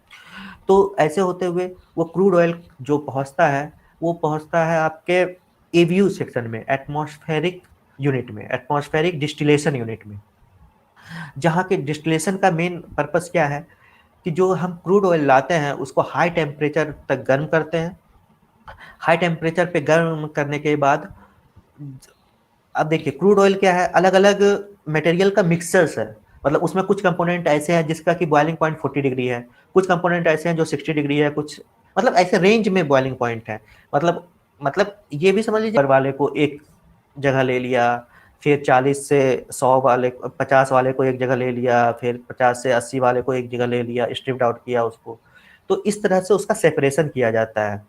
तो ऐसे होते हुए वो क्रूड ऑयल जो पहुंचता है, वो पहुंचता है आपके एवीयू सेक्शन में, एटमॉस्फेरिक यूनिट में, एटमॉस्फेरिक डिस्टिलेशन यूनिट में। जहाँ के डिस्टिलेशन का मेन पर्पस क्या है कि जो हम क्रूड ऑयल लाते हैं उसको हाई टेम्परेचर तक गर्म करते हैं। हाई टेम्परेचर पे गर्म करने के बाद, अब देखिए क्रूड ऑयल क्या है, अलग अलग मटेरियल का मिक्सचर्स है। मतलब उसमें कुछ कंपोनेंट ऐसे हैं जिसका कि बॉइलिंग पॉइंट 40 डिग्री है, कुछ कंपोनेंट ऐसे हैं जो 60 डिग्री है, कुछ मतलब ऐसे रेंज में बॉइलिंग पॉइंट है। मतलब ये भी समझ लीजिए, वाले को एक जगह ले लिया, फिर 40 से 100 वाले, 50 वाले को एक जगह ले लिया, फिर 50 से 80 वाले को एक जगह ले लिया, स्ट्रिप्ड आउट किया उसको। तो इस तरह से उसका सेपरेशन किया जाता है।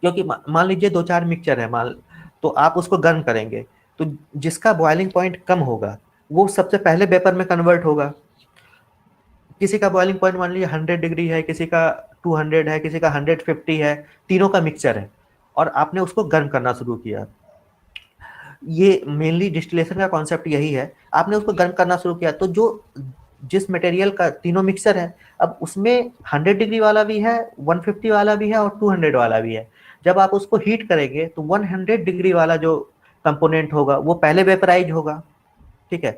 क्योंकि मान लीजिए 2-4 मिक्सचर है, मान, तो आप उसको गर्म करेंगे, तो जिसका बॉइलिंग पॉइंट कम होगा वो सबसे पहले वेपर में कन्वर्ट होगा। किसी का बॉइलिंग पॉइंट मान लीजिए 100 डिग्री है, किसी का 200 है, किसी का 150 है, तीनों का मिक्सचर है, और आपने उसको गर्म करना शुरू किया। ये मेनली डिस्टिलेशन का कॉन्सेप्ट यही है। आपने उसको गर्म करना शुरू किया, तो जो जिस मटेरियल का तीनों मिक्सचर है, अब उसमें 100 डिग्री वाला भी है, 150 वाला भी है, और 200 वाला भी है। जब आप उसको हीट करेंगे तो 100 डिग्री वाला जो कंपोनेंट होगा वो पहले वेपराइज होगा, ठीक है,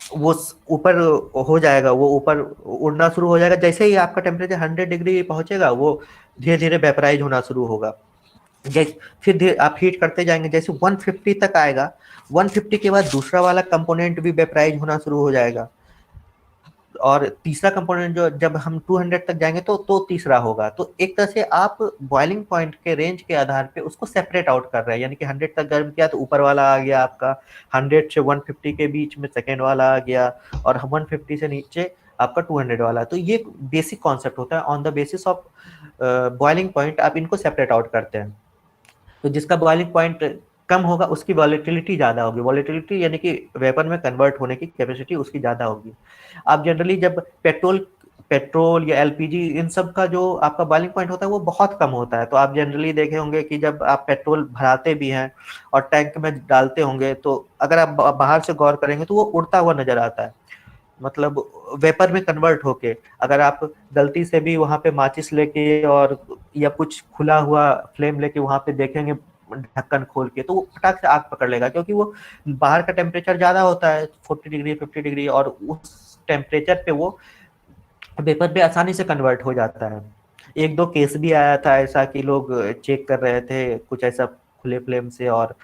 वो ऊपर हो जाएगा, वो ऊपर उड़ना शुरू हो जाएगा। जैसे ही आपका टेम्परेचर 100 डिग्री पहुंचेगा, वो धीरे धीरे वेपराइज होना शुरू होगा। फिर धीरे आप हीट करते जाएंगे, जैसे 150 तक आएगा, 150 के बाद दूसरा वाला कंपोनेंट भी वेपराइज होना शुरू हो जाएगा, और तीसरा कंपोनेंट जो, जब हम 200 तक जाएंगे तो तीसरा होगा। तो एक तरह से आप बॉइलिंग पॉइंट के रेंज के आधार पे उसको सेपरेट आउट कर रहे हैं। यानी कि 100 तक गर्म किया तो ऊपर वाला आ गया आपका, 100 से 150 के बीच में सेकेंड वाला आ गया, और 150 से नीचे आपका 200 वाला। तो ये बेसिक कॉन्सेप्ट होता है। On the basis of boiling point आप इनको सेपरेट आउट करते हैं। तो जिसका बॉइलिंग पॉइंट कम होगा उसकी वॉलेटिलिटी ज़्यादा होगी। वॉलेटिलिटी यानी कि वेपर में कन्वर्ट होने की कैपेसिटी उसकी ज़्यादा होगी। आप जनरली जब पेट्रोल या एलपीजी, इन सब का जो आपका बॉइलिंग पॉइंट होता है वो बहुत कम होता है। तो आप जनरली देखे होंगे कि जब आप पेट्रोल भराते भी हैं और टैंक में डालते होंगे, तो अगर आप बाहर से गौर करेंगे तो वो उड़ता हुआ नजर आता है, मतलब वेपर में कन्वर्ट होके। अगर आप गलती से भी वहां पे माचिस लेके और या कुछ खुला हुआ फ्लेम लेके वहां पे देखेंगे ढक्कन खोल के, तो वो फटाक से आग पकड़ लेगा, क्योंकि वो बाहर का टेम्परेचर ज्यादा होता है, 40 डिग्री 50 डिग्री, और उस टेम्परेचर पे वो वेपर पे आसानी से कन्वर्ट हो जाता है। एक दो केस भी आया था ऐसा कि लोग चेक कर रहे थे कुछ ऐसा खुले फ्लेम से, और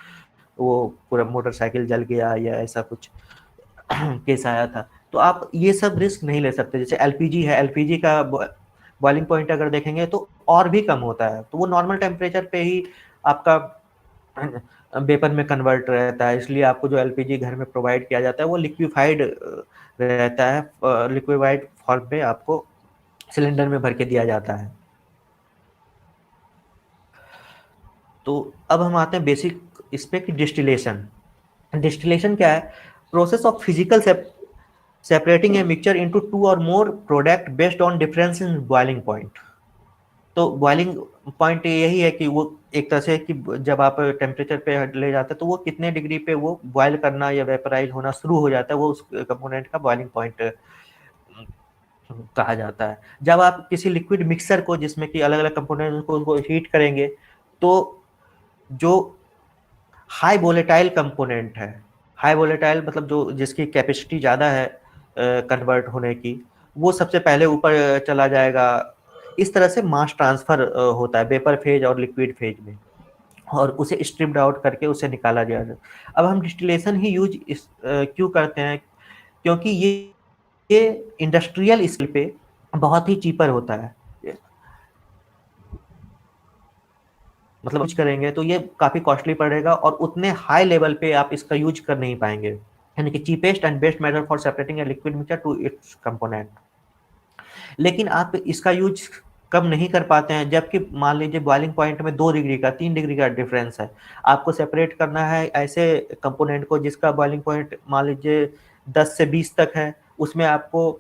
वो पूरा मोटरसाइकिल जल गया या ऐसा कुछ केस आया था। तो आप ये सब रिस्क नहीं ले सकते। जैसे एलपीजी है, एलपीजी का बॉइलिंग पॉइंट अगर देखेंगे तो और भी कम होता है, तो वो नॉर्मल टेम्परेचर पे ही आपका वेपर में कन्वर्ट रहता है। इसलिए आपको जो एलपीजी घर में प्रोवाइड किया जाता है वो लिक्विफाइड रहता है, लिक्विफाइड फॉर्म पे आपको सिलेंडर में भर के दिया जाता है। तो अब हम आते हैं बेसिक इस पे कि डिस्टिलेशन। डिस्टिलेशन क्या है? Process of physical separating a mixture into 2 और more product based on difference in boiling point. तो बॉइलिंग पॉइंट यही है कि वो एक तरह से कि जब आप टेम्परेचर पे ले जाते हैं तो वो कितने डिग्री पे वो बॉयल करना या वेपराइज होना शुरू हो जाता है, वो उस कंपोनेंट का बॉइलिंग पॉइंट कहा जाता है। जब आप किसी लिक्विड मिक्सर को, जिसमें कि अलग अलग कंपोनेंट को हीट करेंगे, तो जो हाई वोलेटाइल कंपोनेंट है, हाई वोलेटाइल मतलब जो जिसकी कैपेसिटी ज़्यादा है कन्वर्ट होने की, वो सबसे पहले ऊपर चला जाएगा। इस तरह से मास ट्रांसफर होता है वेपर फेज और लिक्विड फेज में, और उसे स्ट्रिप्ड आउट करके उसे निकाला जाएगा। अब हम डिस्टिलेशन ही यूज क्यों करते हैं, क्योंकि ये इंडस्ट्रियल स्केल पे बहुत ही चीपर होता है। मतलब यूज करेंगे तो ये काफी कॉस्टली पड़ेगा और उतने हाई लेवल पे आप इसका यूज कर नहीं पाएंगे, यानी कि cheapest and best method for separating a liquid mixture to its component. लेकिन आप इसका यूज कम नहीं कर पाते हैं, जबकि मान लीजिए बॉइलिंग पॉइंट में 2 डिग्री का 3 डिग्री का डिफरेंस है। आपको सेपरेट करना है ऐसे कंपोनेंट को जिसका बॉइलिंग पॉइंट मान लीजिए 10 से 20 तक है, उसमें आपको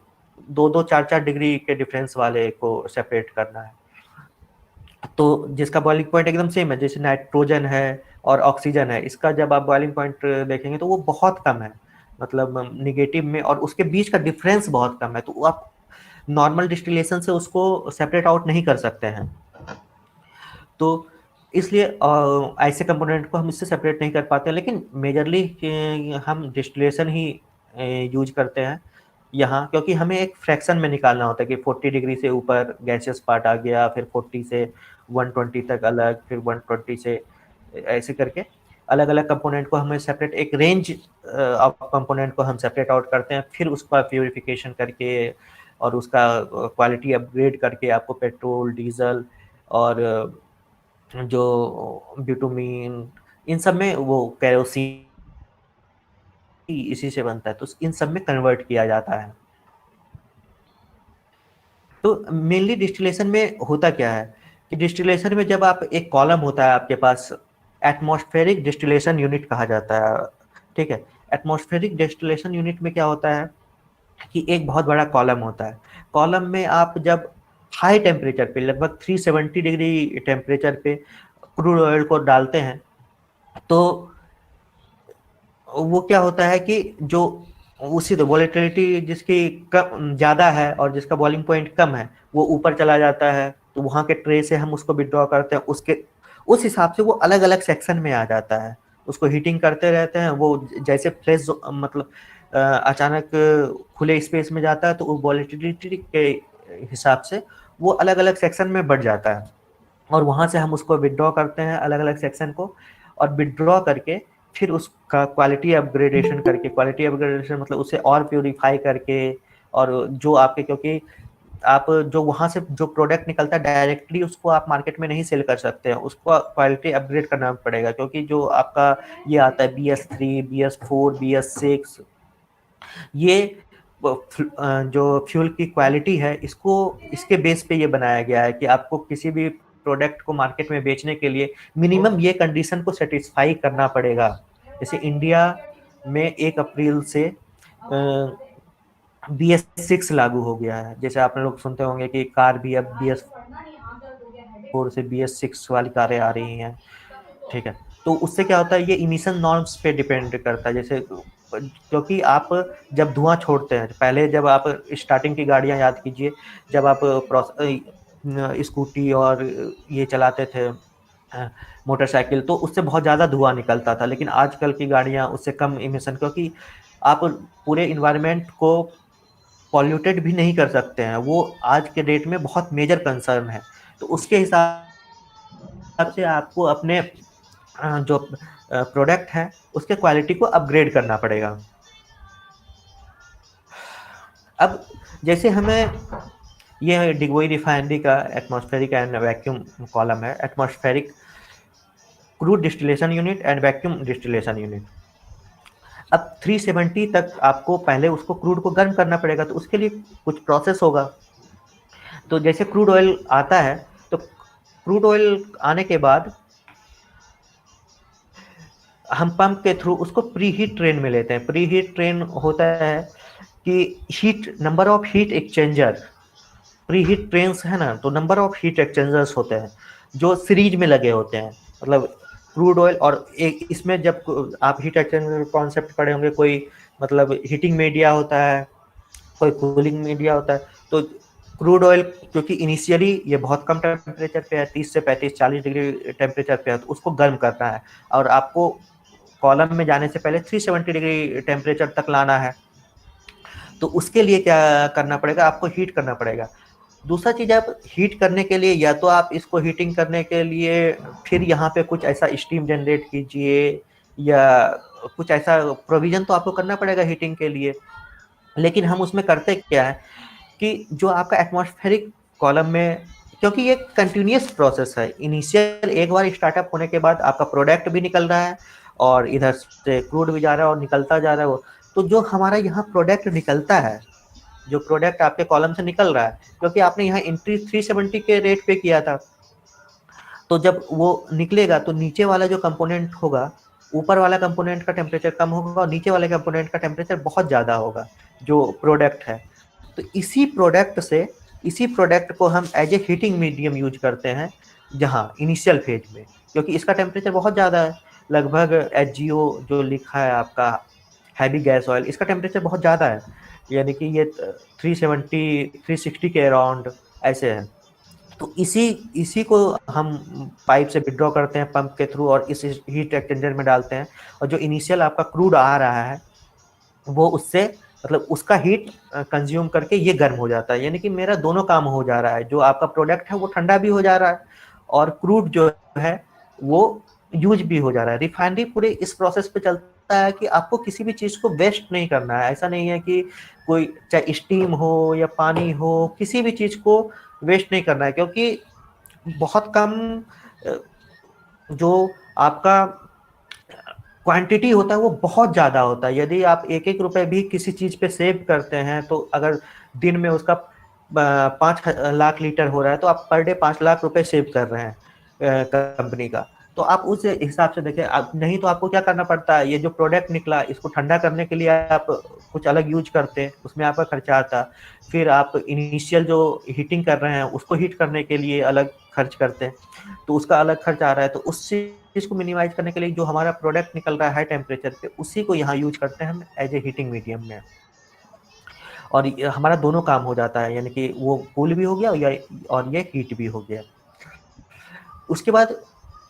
2-2, 4-4 डिग्री के डिफरेंस वाले को सेपरेट करना है। तो जिसका बॉइलिंग पॉइंट एकदम सेम है, जैसे नाइट्रोजन है और ऑक्सीजन है, इसका जब आप बॉइलिंग पॉइंट देखेंगे तो वो बहुत कम है, मतलब निगेटिव में, और उसके बीच का डिफरेंस बहुत कम है। तो आप नॉर्मल डिस्टिलेशन से उसको सेपरेट आउट नहीं कर सकते हैं। तो इसलिए ऐसे कंपोनेंट को हम इससे सेपरेट नहीं कर पाते, लेकिन मेजरली हम डिस्टिलेशन ही यूज करते हैं यहाँ, क्योंकि हमें एक फ्रैक्शन में निकालना होता है कि 40 डिग्री से ऊपर गैसियस पार्ट आ गया, फिर 40 से 120 तक अलग, फिर 120 से ऐसे करके अलग अलग कंपोनेंट को हमें सेपरेट, एक रेंज ऑफ कंपोनेंट को हम सेपरेट आउट करते हैं, फिर उसका प्यूरिफिकेशन करके और उसका क्वालिटी अपग्रेड करके आपको पेट्रोल, डीजल और जो बिटुमीन, इन सब में वो केरोसिन इसी से बनता है, तो इन सब में कन्वर्ट किया जाता है। तो मेनली डिस्टिलेशन में होता क्या है कि डिस्टिलेशन में जब आप एक कॉलम होता है आपके पास, एटमॉस्फेरिक डिस्टिलेशन यूनिट कहा जाता है, ठीक है। एटमॉस्फेरिक डिस्टिलेशन यूनिट में क्या होता है कि एक बहुत बड़ा कॉलम होता है। कॉलम में आप जब हाई टेम्परेचर पे, लगभग 370 डिग्री टेम्परेचर पे क्रूड ऑयल को डालते हैं, तो वो क्या होता है कि जो उसी तो वोलेटिलिटी जिसकी कम ज़्यादा है और जिसका बॉइलिंग पॉइंट कम है, वो ऊपर चला जाता है। तो वहाँ के ट्रे से हम उसको विड्रॉ करते हैं, उसके उस हिसाब से वो अलग अलग सेक्शन में आ जाता है। उसको हीटिंग करते रहते हैं, वो जैसे फ्रेश मतलब अचानक खुले स्पेस में जाता है तो वो वोलेटिलिटी के हिसाब से वो अलग अलग सेक्शन में बढ़ जाता है, और वहाँ से हम उसको विड्रॉ करते हैं अलग अलग सेक्शन को, और विड्रॉ करके फिर उसका क्वालिटी अपग्रेडेशन मतलब उसे और प्यूरिफाई करके, और जो आपके, क्योंकि आप जो वहाँ से जो प्रोडक्ट निकलता है डायरेक्टली उसको आप मार्केट में नहीं सेल कर सकते हैं, उसको क्वालिटी अपग्रेड करना पड़ेगा, क्योंकि जो आपका ये आता है BS3, BS4, BS6, ये जो फ्यूल की क्वालिटी है, इसको इसके बेस पे ये बनाया गया है कि आपको किसी भी प्रोडक्ट को मार्केट में बेचने के लिए मिनिमम ये कंडीशन को सेटिस्फाई करना पड़ेगा। जैसे इंडिया में 1 अप्रैल से BS6 लागू हो गया है। जैसे आप लोग सुनते होंगे कि कार भी अब BS4 से BS6 वाली कारें आ रही हैं, ठीक है। तो उससे क्या होता है, ये इमिशन नॉर्म्स पे डिपेंड करता है। जैसे क्योंकि आप जब धुआं छोड़ते हैं, पहले जब आप स्टार्टिंग की गाड़ियां याद कीजिए, जब आप स्कूटी और ये चलाते थे मोटरसाइकिल, तो उससे बहुत ज़्यादा धुआं निकलता था, लेकिन आजकल की गाड़ियां उससे कम इमिशन, क्योंकि आप पूरे इन्वायरमेंट को पॉल्यूटेड भी नहीं कर सकते हैं, वो आज के डेट में बहुत मेजर कंसर्न है। तो उसके हिसाब से आपको अपने जो प्रोडक्ट है उसके क्वालिटी को अपग्रेड करना पड़ेगा। अब जैसे हमें ये डिगबोई रिफाइनरी का एटमॉस्फेरिक एंड वैक्यूम कॉलम है, atmospheric crude distillation unit and vacuum distillation unit. अब 370 तक आपको पहले उसको क्रूड को गर्म करना पड़ेगा, तो उसके लिए कुछ प्रोसेस होगा। तो जैसे क्रूड ऑयल आता है, तो क्रूड ऑयल आने के बाद हम पंप के थ्रू उसको प्री हीट ट्रेन में लेते हैं। प्री हीट ट्रेन होता है कि number of heat exchanger, pre heat trains है ना, तो नंबर ऑफ हीट एक्सचेंजर्स होते हैं जो सीरीज में लगे होते हैं। मतलब क्रूड ऑयल और एक इसमें जब आप हीट एक्सचेंजर कॉन्सेप्ट पढ़े होंगे, कोई मतलब हीटिंग मीडिया होता है, कोई कूलिंग मीडिया होता है। तो क्रूड ऑयल क्योंकि इनिशियली ये बहुत कम टेम्परेचर पे है, 30 से 35, 40 डिग्री टेम्परेचर पे है, तो उसको गर्म करना है, और आपको कॉलम में जाने से पहले 370 डिग्री टेम्परेचर तक लाना है। तो उसके लिए क्या करना पड़ेगा, आपको हीट करना पड़ेगा। दूसरा चीज़, आप हीट करने के लिए या तो आप इसको हीटिंग करने के लिए फिर यहाँ पे कुछ ऐसा स्टीम जनरेट कीजिए या कुछ ऐसा प्रोविज़न तो आपको करना पड़ेगा हीटिंग के लिए। लेकिन हम उसमें करते क्या है कि जो आपका एटमॉस्फेरिक कॉलम में, क्योंकि ये कंटिन्यूअस प्रोसेस है, इनिशियल एक बार स्टार्टअप होने के बाद आपका प्रोडक्ट भी निकल रहा है और इधर से क्रूड भी जा रहा है और निकलता जा रहा है वो। तो जो हमारा यहाँ प्रोडक्ट निकलता है, जो प्रोडक्ट आपके कॉलम से निकल रहा है, क्योंकि आपने यहाँ एंट्री 370 के रेट पे किया था, तो जब वो निकलेगा तो नीचे वाला जो कंपोनेंट होगा, ऊपर वाला कंपोनेंट का टेम्परेचर कम होगा और नीचे वाले कंपोनेंट का टेम्परेचर बहुत ज़्यादा होगा जो प्रोडक्ट है। तो इसी प्रोडक्ट को हम as a heating medium use करते हैं जहाँ इनिशियल फेज में, क्योंकि इसका टेम्परेचर बहुत ज़्यादा है, लगभग HGO जो लिखा है आपका हैवी गैस ऑयल, इसका टेम्परेचर बहुत ज़्यादा है, यानी कि ये 360 के अराउंड ऐसे है। तो इसी को हम पाइप से विड्रॉ करते हैं पंप के थ्रू और इस हीट एक्सचेंजर में डालते हैं, और जो इनिशियल आपका क्रूड आ रहा है वो उससे मतलब उसका हीट कंज्यूम करके ये गर्म हो जाता है, यानी कि मेरा दोनों काम हो जा रहा है, जो आपका प्रोडक्ट है वो ठंडा भी हो जा रहा है और क्रूड जो है वो यूज भी हो जा रहा है। रिफाइनरी पूरे इस प्रोसेस पे चलता है कि आपको किसी भी चीज़ को वेस्ट नहीं करना है। ऐसा नहीं है कि कोई चाहे स्टीम हो या पानी हो, किसी भी चीज़ को वेस्ट नहीं करना है, क्योंकि बहुत कम जो आपका क्वांटिटी होता है वो बहुत ज़्यादा होता है। यदि आप 1-1 रुपए भी किसी चीज़ पे सेव करते हैं तो अगर दिन में उसका 5 लाख लीटर हो रहा है तो आप पर डे 5 लाख रुपए सेव कर रहे हैं कंपनी का। तो आप उस हिसाब से देखें, आप नहीं तो आपको क्या करना पड़ता है, ये जो प्रोडक्ट निकला इसको ठंडा करने के लिए आप कुछ अलग यूज करते हैं, उसमें आपका खर्चा आता। फिर आप इनिशियल जो हीटिंग कर रहे हैं उसको हीट करने के लिए अलग खर्च करते हैं, तो उसका अलग खर्च आ रहा है। तो उस चीज़ को मिनिमाइज करने के लिए जो हमारा प्रोडक्ट निकल रहा है हाई टेम्परेचर पे, उसी को यहाँ यूज करते हैं हम एज ए हीटिंग मीडियम में, और हमारा दोनों काम हो जाता है, यानी कि वो कूल भी हो गया और ये हीट भी हो गया। उसके बाद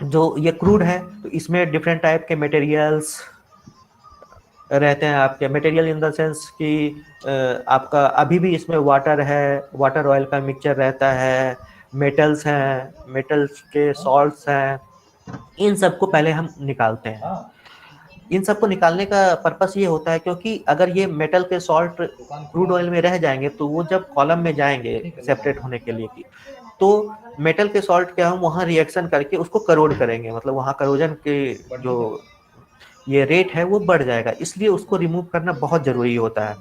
जो ये क्रूड है तो इसमें डिफरेंट टाइप के मटेरियल्स रहते हैं आपके, मटेरियल इन द सेंस कि आपका अभी भी इसमें वाटर है, वाटर ऑयल का मिक्सचर रहता है, मेटल्स हैं, मेटल्स के सॉल्ट्स हैं, इन सबको पहले हम निकालते हैं। इन सबको निकालने का पर्पस ये होता है क्योंकि अगर ये मेटल के सॉल्ट क्रूड ऑयल में रह जाएंगे तो वो जब कॉलम में जाएंगे सेपरेट होने के लिए की, तो मेटल के सॉल्ट क्या हम वहाँ रिएक्शन करके उसको करोड करेंगे, मतलब वहाँ करोजन के जो ये रेट है वो बढ़ जाएगा, इसलिए उसको रिमूव करना बहुत ज़रूरी होता है।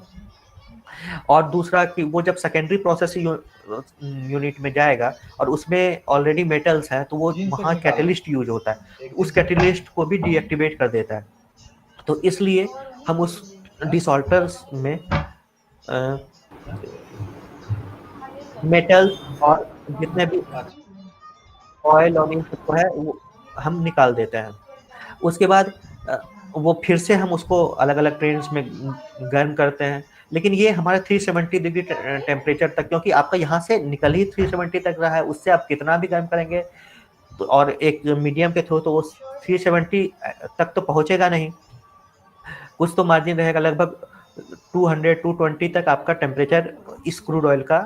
और दूसरा कि वो जब सेकेंडरी प्रोसेस यूनिट में जाएगा और उसमें ऑलरेडी मेटल्स हैं तो वो वहाँ कैटलिस्ट यूज होता है, उस कैटलिस्ट को भी डीएक्टिवेट कर देता है। तो इसलिए हम उस डिसॉल्टर्स में मेटल और जितने भी ऑयल और इन सबको है वो हम निकाल देते हैं। उसके बाद वो फिर से हम उसको अलग अलग ट्रेन्स में गर्म करते हैं, लेकिन ये हमारे 370 डिग्री टेम्परेचर तक, क्योंकि आपका यहाँ से निकल ही 370 तक रहा है, उससे आप कितना भी गर्म करेंगे तो, और एक मीडियम के थ्रू तो वो 370 तक तो पहुँचेगा नहीं, कुछ तो मार्जिन रहेगा, लगभग 200-220 तक आपका टेम्परेचर इस क्रूड ऑयल का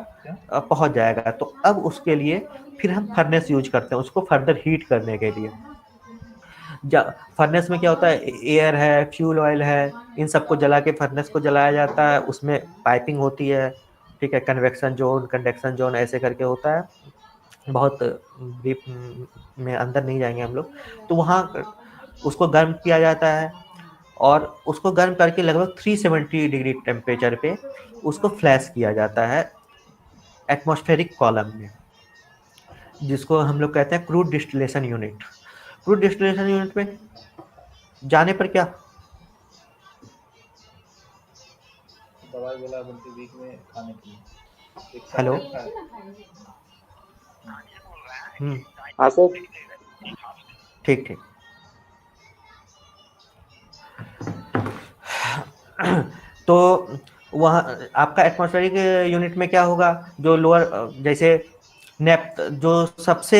पहुंच जाएगा। तो अब उसके लिए फिर हम फर्नेस यूज करते हैं उसको फर्दर हीट करने के लिए। फर्नेस में क्या होता है, एयर है, फ्यूल ऑयल है, इन सबको जला के फर्नेस को जलाया जाता है, उसमें पाइपिंग होती है, ठीक है, कन्वेक्शन जोन, कंडक्शन जोन ऐसे करके होता है, बहुत डीप में अंदर नहीं जाएंगे हम लोग। तो वहाँ उसको गर्म किया जाता है और उसको गर्म करके लगभग 370 डिग्री टेम्परेचर पे उसको फ्लैश किया जाता है एटमॉस्फेरिक कॉलम में, जिसको हम लोग कहते हैं crude distillation unit. Crude distillation unit में जाने पर क्या दवाई बोला बोलते वीक में खाने के लिए। हेलो हाँ सर, ठीक ठीक। तो वहाँ आपका एटमॉस्फेरिक यूनिट में क्या होगा, जो लोअर जैसे नेप जो सबसे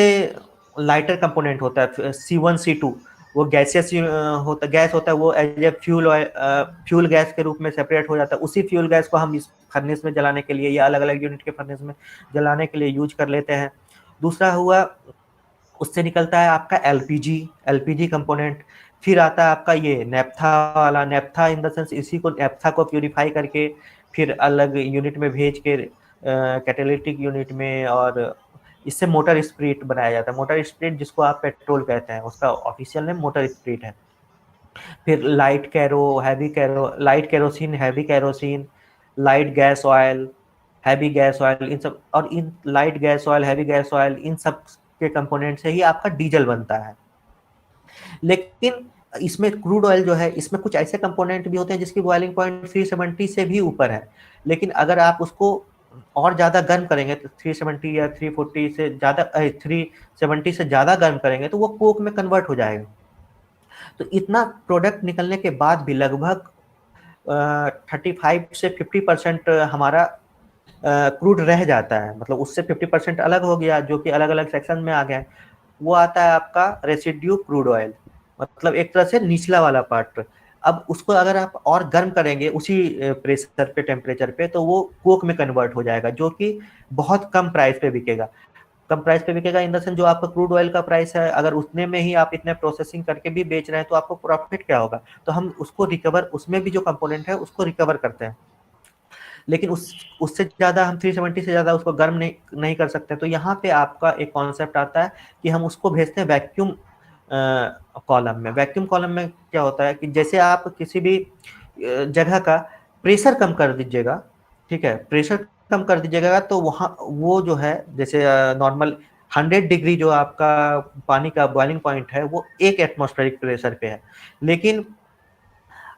लाइटर कंपोनेंट होता है C1 C2, वो गैसेस गैस होता है, वो एज ए फ्यूल गैस के रूप में सेपरेट हो जाता है। उसी फ्यूल गैस को हम इस फर्नेस में जलाने के लिए या अलग अलग यूनिट के फर्नेस में जलाने के लिए यूज कर लेते हैं। दूसरा हुआ, उससे निकलता है आपका एलपीजी कंपोनेंट। फिर आता है आपका ये नेप्था वाला, नेप्था इन द सेंस इसी को नेप्था को प्यूरिफाई करके फिर अलग यूनिट में भेज के कैटालिटिक यूनिट में, और इससे मोटर स्प्रिट बनाया जाता है। मोटर स्प्रिट जिसको आप पेट्रोल कहते हैं, उसका ऑफिशियल नेम मोटर स्प्रिट है। फिर light kerosene, heavy kerosene, light gas oil, heavy gas oil, इन सब, और इन light gas oil, heavy gas oil, इन सब के कंपोनेंट से ही आपका डीजल बनता है। लेकिन इसमें क्रूड ऑयल जो है, इसमें कुछ ऐसे कंपोनेंट भी होते हैं जिसकी बॉइलिंग पॉइंट 370 से भी ऊपर है, लेकिन अगर आप उसको और ज़्यादा गर्म करेंगे तो 370 या 340 से ज़्यादा 370 से ज़्यादा गर्म करेंगे तो वो कोक में कन्वर्ट हो जाएगा। तो इतना प्रोडक्ट निकलने के बाद भी लगभग 35 से 50% हमारा क्रूड रह जाता है। मतलब उससे 50% अलग हो गया, जो कि अलग अलग सेक्शन में आ गया। वो आता है आपका रेसिड्यू क्रूड ऑयल, मतलब एक तरह से निचला वाला पार्ट। अब उसको अगर आप और गर्म करेंगे उसी प्रेशर पे, टेम्परेचर पे, तो वो कोक में कन्वर्ट हो जाएगा, जो कि बहुत कम प्राइस पे बिकेगा। कम प्राइस पे बिकेगा इन द सेंस जो आपका क्रूड ऑयल का प्राइस है, अगर उतने में ही आप इतने प्रोसेसिंग करके भी बेच रहे हैं तो आपको प्रॉफिट क्या होगा। तो हम उसको रिकवर, उसमें भी जो कंपोनेंट है उसको रिकवर करते हैं, लेकिन उससे ज़्यादा हम 370 से ज़्यादा उसको गर्म नहीं कर सकते। तो यहाँ पे आपका एक कॉन्सेप्ट आता है कि हम उसको भेजते हैं वैक्यूम कॉलम में। वैक्यूम कॉलम में क्या होता है कि जैसे आप किसी भी जगह का प्रेशर कम कर दीजिएगा, ठीक है, प्रेशर कम कर दीजिएगा तो वहाँ वो जो है, जैसे नॉर्मल 100 डिग्री जो आपका पानी का बॉइलिंग पॉइंट है वो 1 एटमॉस्फेरिक प्रेशर पे है, लेकिन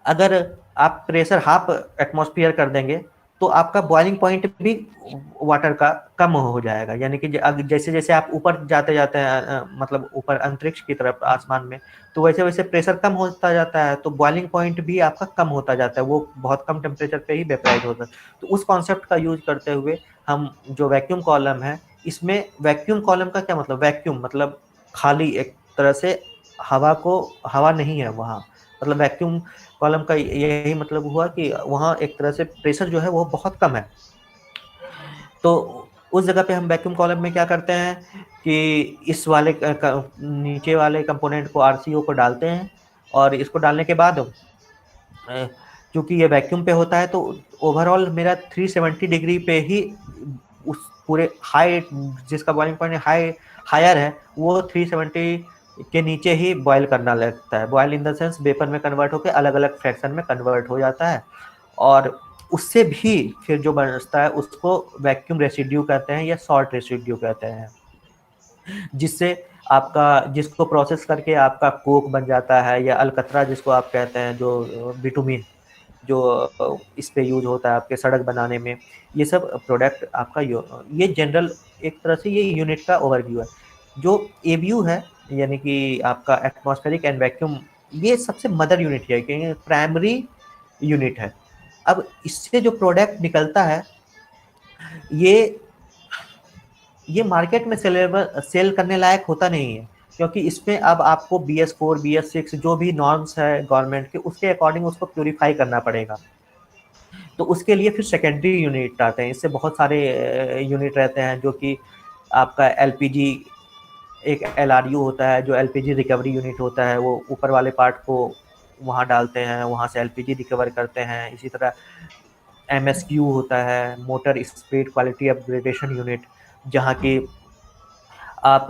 अगर आप प्रेशर हाफ एटमॉस्फेयर कर देंगे तो आपका बॉइलिंग पॉइंट भी वाटर का कम हो जाएगा। यानी कि जैसे जैसे आप ऊपर जाते जाते हैं, मतलब ऊपर अंतरिक्ष की तरफ आसमान में, तो वैसे वैसे प्रेशर कम होता जाता है, तो बॉइलिंग पॉइंट भी आपका कम होता जाता है, वो बहुत कम टेम्परेचर पे ही वेपराइज होता है। तो उस कॉन्सेप्ट का यूज करते हुए हम जो वैक्यूम कॉलम है, इसमें वैक्यूम कॉलम का क्या मतलब, वैक्यूम मतलब खाली, एक तरह से हवा नहीं है वहाँ, मतलब वैक्यूम कॉलम का यही मतलब हुआ कि वहाँ एक तरह से प्रेशर जो है वो बहुत कम है। तो उस जगह पे हम वैक्यूम कॉलम में क्या करते हैं कि इस वाले नीचे वाले कंपोनेंट को, आरसीओ को डालते हैं, और इसको डालने के बाद क्योंकि ये वैक्यूम पे होता है तो ओवरऑल मेरा 370 डिग्री पे ही उस पूरे हाई, जिसका बॉइलिंग पॉइंट हायर है, वो 370 के नीचे ही बॉयल करना लगता है। Boil in the sense vapour में कन्वर्ट होकर अलग अलग फ्रैक्शन में कन्वर्ट हो जाता है, और उससे भी फिर जो बचता है उसको वैक्यूम रेसिड्यू कहते हैं या सॉल्ट रेसिड्यू कहते हैं, जिससे आपका, जिसको प्रोसेस करके आपका कोक बन जाता है, या अलकतरा जिसको आप कहते हैं, जो बिटुमिन जो इस पे यूज होता है आपके सड़क बनाने में। ये सब प्रोडक्ट आपका ये जनरल एक तरह से ये यूनिट का ओवरव्यू है। जो एबीयू है, यानी कि आपका एटमॉस्फेरिक एंड वैक्यूम, ये सबसे मदर यूनिट है, क्योंकि प्राइमरी यूनिट है। अब इससे जो प्रोडक्ट निकलता है ये मार्केट में सेल करने लायक होता नहीं है, क्योंकि इसमें अब आपको BS4 BS6 जो भी नॉर्म्स है गवर्नमेंट के, उसके अकॉर्डिंग उसको प्यूरिफाई करना पड़ेगा। तो उसके लिए फिर सेकेंडरी यूनिट आते हैं, इससे बहुत सारे यूनिट रहते हैं, जो कि आपका LPG, एक LRU होता है जो LPG रिकवरी यूनिट होता है, वो ऊपर वाले पार्ट को वहाँ डालते हैं, वहाँ से LPG रिकवर करते हैं। इसी तरह MSQ होता है, motor speed quality upgradation unit, जहाँ की आप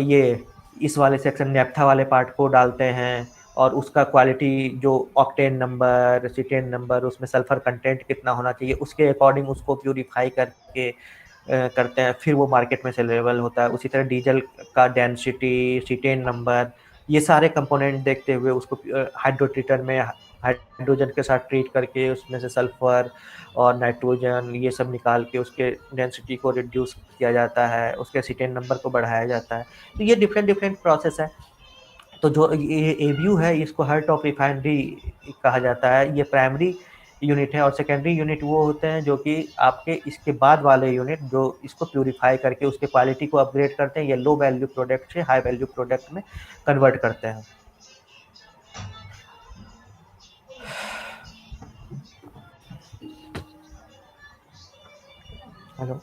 ये इस वाले सेक्शन नेप्था वाले पार्ट को डालते हैं, और उसका क्वालिटी जो ऑक्टेन नंबर, सिटेन नंबर, उसमें सल्फर कंटेंट कितना होना चाहिए, उसके अकॉर्डिंग उसको प्यूरिफाई करके करते हैं, फिर वो मार्केट में सेलेबल होता है। उसी तरह डीजल का डेंसिटी, सिटेन नंबर, ये सारे कंपोनेंट देखते हुए उसको हाइड्रो ट्रीटर में हाइड्रोजन के साथ ट्रीट करके उसमें से सल्फर और नाइट्रोजन ये सब निकाल के उसके डेंसिटी को रिड्यूस किया जाता है, उसके सिटेन नंबर को बढ़ाया जाता है। तो ये डिफरेंट प्रोसेस है। तो जो ये एबीयू है, इसको हार्ट ऑफ रिफाइनरी कहा जाता है। ये प्राइमरी यूनिट है, और सेकेंडरी यूनिट वो होते हैं जो कि आपके इसके बाद वाले यूनिट जो इसको प्यूरिफाई करके उसके क्वालिटी को अपग्रेड करते हैं, ये लो वैल्यू प्रोडक्ट से हाई वैल्यू प्रोडक्ट में कन्वर्ट करते हैं। हेलो।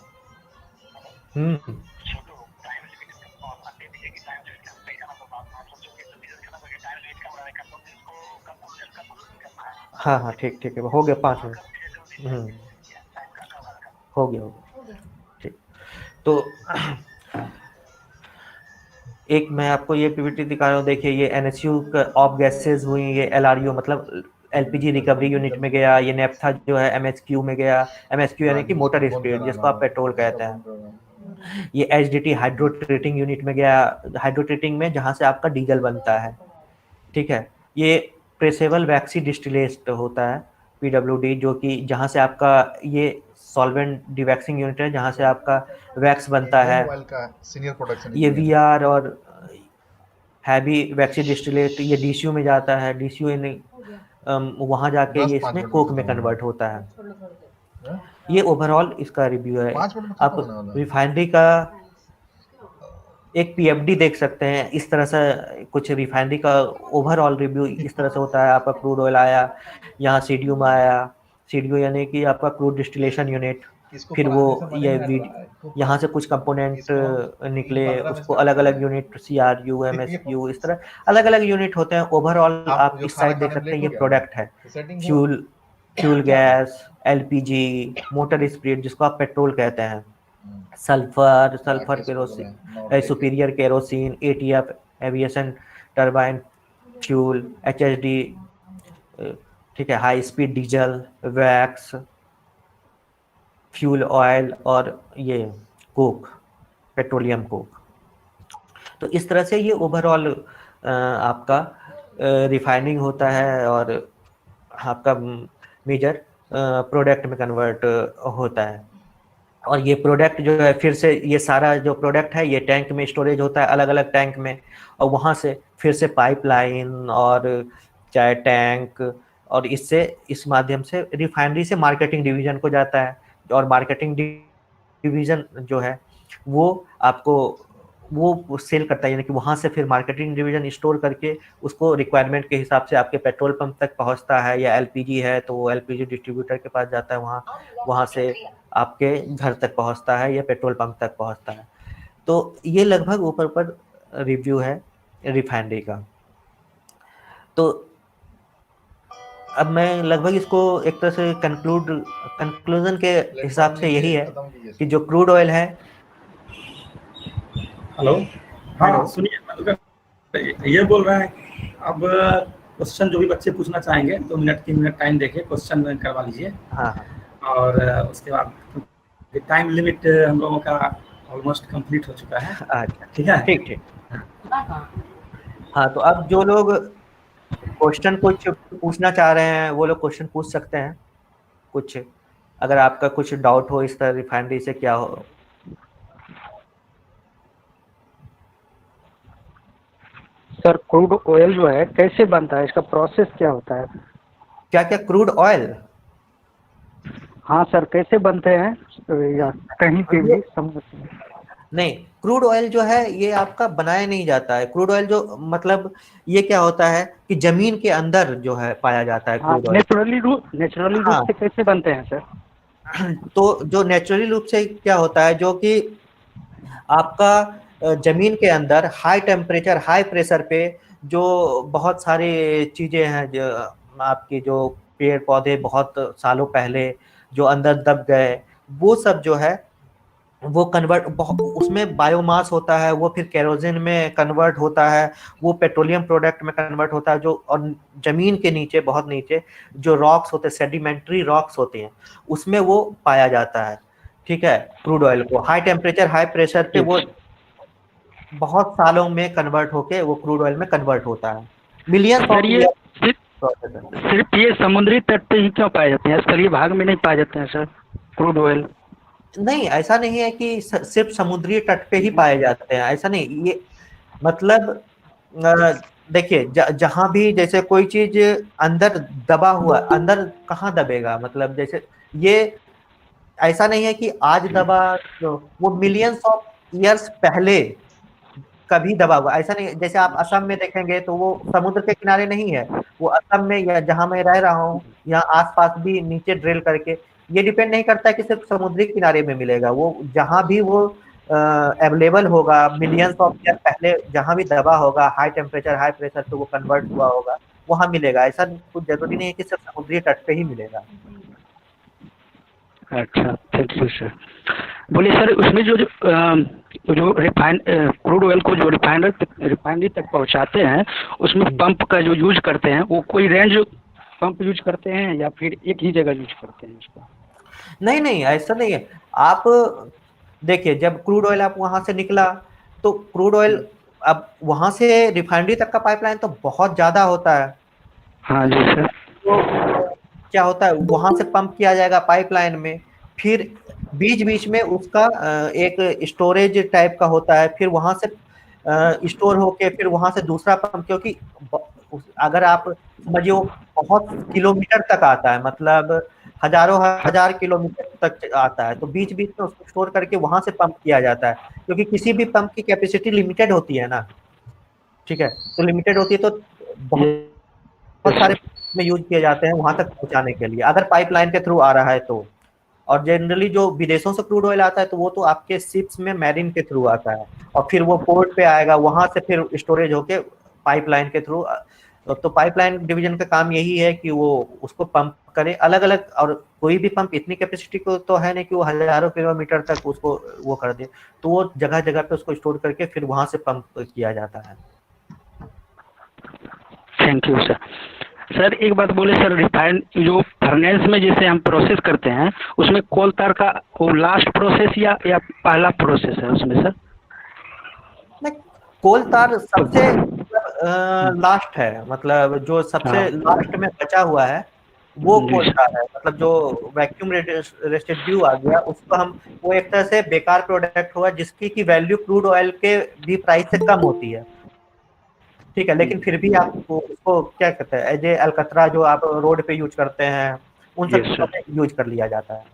हाँ हाँ ठीक ठीक है, हो गया 5 मिनट। हो गया ठीक। तो एक मैं आपको ये पीपीटी दिखा रहा हूँ, देखिए ये एनएसयू ऑफ गैसेज हुई, ये एलआरयू मतलब एलपीजी रिकवरी यूनिट में गया, ये नेप्था जो है एमएसक्यू में गया, एमएसक्यू यानी कि मोटर स्पीड जिसको आप पेट्रोल कहते हैं। ये एचडीटी हाइड्रो ट्रीटिंग यूनिट में गया, हाइड्रो ट्रीटिंग में जहाँ से आपका डीजल बनता है, ठीक है। ये प्रेसेबल वैक्सी डिस्टिलेट होता है पीडब्ल्यूडी, जो कि जहाँ से आपका ये सॉल्वेंट डिवैक्सिंग यूनिट है जहाँ से आपका वैक्स बनता है। ये वीआर और हैवी वैक्सी डिस्टिलेट ये डीसीयू में जाता है, डीसीयू वहाँ जाके ये इसमें कोक में कन्वर्ट होता है। ये ओवरऑल इसका रिव्यू है। आप रिफाइनरी का एक पीएफडी देख सकते हैं, इस तरह से कुछ रिफाइनरी का ओवरऑल रिव्यू इस तरह से होता है। आपका क्रूड ऑयल आया, यहाँ सीडीयू में आया, सीडीयू यानी कि आपका क्रूड डिस्टिलेशन यूनिट, फिर वो ये यहाँ से कुछ कंपोनेंट निकले, उसको अलग अलग यूनिट सीआरयू एमएसयू इस तरह अलग अलग यूनिट होते हैं। ओवरऑल आप इस साइड देख सकते हैं, ये प्रोडक्ट है, fuel gas, LPG, motor spirit जिसको आप पेट्रोल कहते हैं, sulphur kerosene, superior kerosene, ATF aviation turbine fuel, HHD, ठीक है, high speed diesel, wax, fuel oil और ये कोक, पेट्रोलियम कोक। तो इस तरह से ये ओवरऑल आपका रिफाइनिंग होता है और आपका मेजर प्रोडक्ट में कन्वर्ट होता है। और ये प्रोडक्ट जो है फिर से ये सारा जो प्रोडक्ट है ये टैंक में स्टोरेज होता है, अलग अलग टैंक में, और वहाँ से फिर से पाइपलाइन और चाहे टैंक, और इससे इस माध्यम से रिफाइनरी से मार्केटिंग डिवीजन को जाता है, और मार्केटिंग डिवीजन जो है वो आपको वो सेल करता है, यानी कि वहाँ से फिर मार्केटिंग डिवीजन स्टोर करके उसको रिक्वायरमेंट के हिसाब से आपके पेट्रोल पंप तक पहुँचता है, या एलपीजी है तो वो एलपीजी डिस्ट्रीब्यूटर के पास जाता है, वहाँ से आपके घर तक पहुँचता है या पेट्रोल पंप तक पहुँचता है। तो ये लगभग ऊपर पर रिव्यू है रिफाइनरी का। तो अब मैं लगभग इसको एक तरह से कंक्लूजन के हिसाब से यही है कि जो क्रूड ऑयल है। हेलो, हाँ सुनिए, ये बोल रहा है अब क्वेश्चन जो भी बच्चे पूछना चाहेंगे 2 मिनट 3 मिनट टाइम देके क्वेश्चन करवा लीजिए। हाँ, और उसके बाद टाइम लिमिट हम लोगों का ऑलमोस्ट कंप्लीट हो चुका है। अच्छा ठीक है, ठीक ठीक। हाँ, तो अब जो लोग क्वेश्चन कुछ पूछना चाह रहे हैं वो लोग क्वेश्चन पूछ सकते हैं कुछ, अगर आपका कुछ डाउट हो इस तरह रिफाइनरी से क्या हो। सर क्रूड ऑयल जो है कैसे बनता है, इसका प्रोसेस क्या होता है? क्या क्रूड ऑयल? हाँ सर, कैसे बनते हैं या कहीं पे भी समझ नहीं, क्रूड ऑयल जो है ये आपका बनाया नहीं जाता है। क्रूड ऑयल जो मतलब ये क्या होता है कि जमीन के अंदर जो है पाया जाता है क्रूड ऑयल। नेचुरली रूप से कैसे बनते हैं सर? तो जो नेचुरली रूप से क्या होता है, जो कि आपका जमीन के अंदर हाई टेम्परेचर हाई प्रेशर पे जो बहुत सारी चीजें हैं, जो आपकी जो पेड़ पौधे बहुत सालों पहले जो अंदर दब गए, वो सब जो है वो कन्वर्ट, उसमें बायोमास होता है, वो फिर केरोसिन में कन्वर्ट होता है, वो पेट्रोलियम प्रोडक्ट में कन्वर्ट होता है, जो और जमीन के नीचे बहुत नीचे जो रॉक्स होते हैं, सेडिमेंट्री रॉक्स होते हैं, उसमें वो पाया जाता है। ठीक है, क्रूड ऑयल को हाई टेम्परेचर हाई प्रेशर पे वो बहुत सालों में कन्वर्ट होके वो क्रूड ऑयल में कन्वर्ट होता है। मिलियन सिर्फ ये समुद्री तट पे ही क्यों पाए जाते हैं, स्थलीय भाग में नहीं पाए जाते हैं सर क्रूड ऑयल? नहीं, ऐसा नहीं है कि सिर्फ समुद्री तट पे ही पाए जाते हैं, ऐसा नहीं। ये मतलब देखिए जहां भी जैसे कोई चीज अंदर दबा हुआ, अंदर कहाँ दबेगा, मतलब जैसे ये ऐसा नहीं है कि आज दबा, तो वो मिलियंस ऑफ ईयर्स पहले कभी दबा हुआ, ऐसा नहीं। जैसे आप असम में देखेंगे तो वो समुद्र के किनारे नहीं है, वो असम में या जहां मैं रह रहा हूँ यहाँ आसपास भी नीचे ड्रिल करके, ये डिपेंड नहीं करता है कि सिर्फ समुद्री किनारे में मिलेगा, वो जहां भी वो अवेलेबल होगा मिलियंस ऑफ ईयर पहले, जहां भी दबा होगा हाई टेम्परेचर हाई प्रेशर पे वो कन्वर्ट हुआ होगा, वहां मिलेगा। ऐसा कुछ जरूरी नहीं है कि सिर्फ समुद्री तट पे ही मिलेगा। अच्छा, थैंक यू सर। बोलिए सर, उसमें जो रिफाइन क्रूड ऑयल को जो रिफाइनरी तक पहुंचाते हैं, उसमें पंप का जो यूज करते हैं, वो कोई रेंज पंप यूज करते हैं या फिर एक ही जगह यूज करते हैं उसका? नहीं नहीं, ऐसा नहीं है। आप देखिए, जब क्रूड ऑयल आप वहां से निकला तो क्रूड ऑयल अब वहां से रिफाइनरी तक का पाइपलाइन तो बहुत ज्यादा होता है। हाँ जी सर। तो क्या होता है, वहां से पंप किया जाएगा पाइपलाइन में, फिर बीच बीच में उसका एक स्टोरेज टाइप का होता है, फिर वहां से स्टोर होके फिर वहां से दूसरा पंप, क्योंकि अगर आप समझिए वो बहुत किलोमीटर तक आता है, मतलब हजारों हजार किलोमीटर तक आता है, तो बीच बीच में उसको स्टोर करके वहां से पंप किया जाता है, क्योंकि किसी भी पंप की कैपेसिटी लिमिटेड होती है ना, ठीक है, तो लिमिटेड होती है, तो बहुत सारे में यूज किए जाते हैं वहां तक पहुंचाने के लिए, अगर पाइपलाइन के थ्रू आ रहा है तो। और जनरली जो विदेशों से क्रूड ऑयल आता है तो वो तो आपके शिप्स में मैरिन के थ्रू आता है, और फिर वो पोर्ट पे आएगा, वहां से फिर स्टोरेज होके पाइपलाइन के थ्रू। तो पाइपलाइन डिवीजन का काम यही है कि वो उसको पंप करे अलग अलग, और कोई भी पंप इतनी कैपेसिटी को तो है नहीं कि वो हजारों किलोमीटर तक उसको वो कर दे, तो वो जगह जगह पे उसको स्टोर करके फिर वहां से पंप किया जाता है। Thank you sir. सर एक बात बोले सर, रिफाइंड जो फर्नेस में जैसे हम प्रोसेस करते हैं, उसमें कोल तार का वो लास्ट प्रोसेस या पहला प्रोसेस है उसमें सर? कोल तार सबसे लास्ट है, मतलब जो सबसे लास्ट में बचा हुआ है वो कोल तार है, मतलब जो वैक्यूम रेसिड्यू आ गया उसको हम, वो एक तरह से बेकार प्रोडक्ट हुआ जिसकी की वैल्यू क्रूड ऑयल के भी प्राइस से कम होती है, ठीक है, लेकिन फिर भी आपको उसको क्या कहते हैं, एज ए अलकतरा जो आप रोड पे यूज करते हैं उन सब यूज कर लिया जाता है।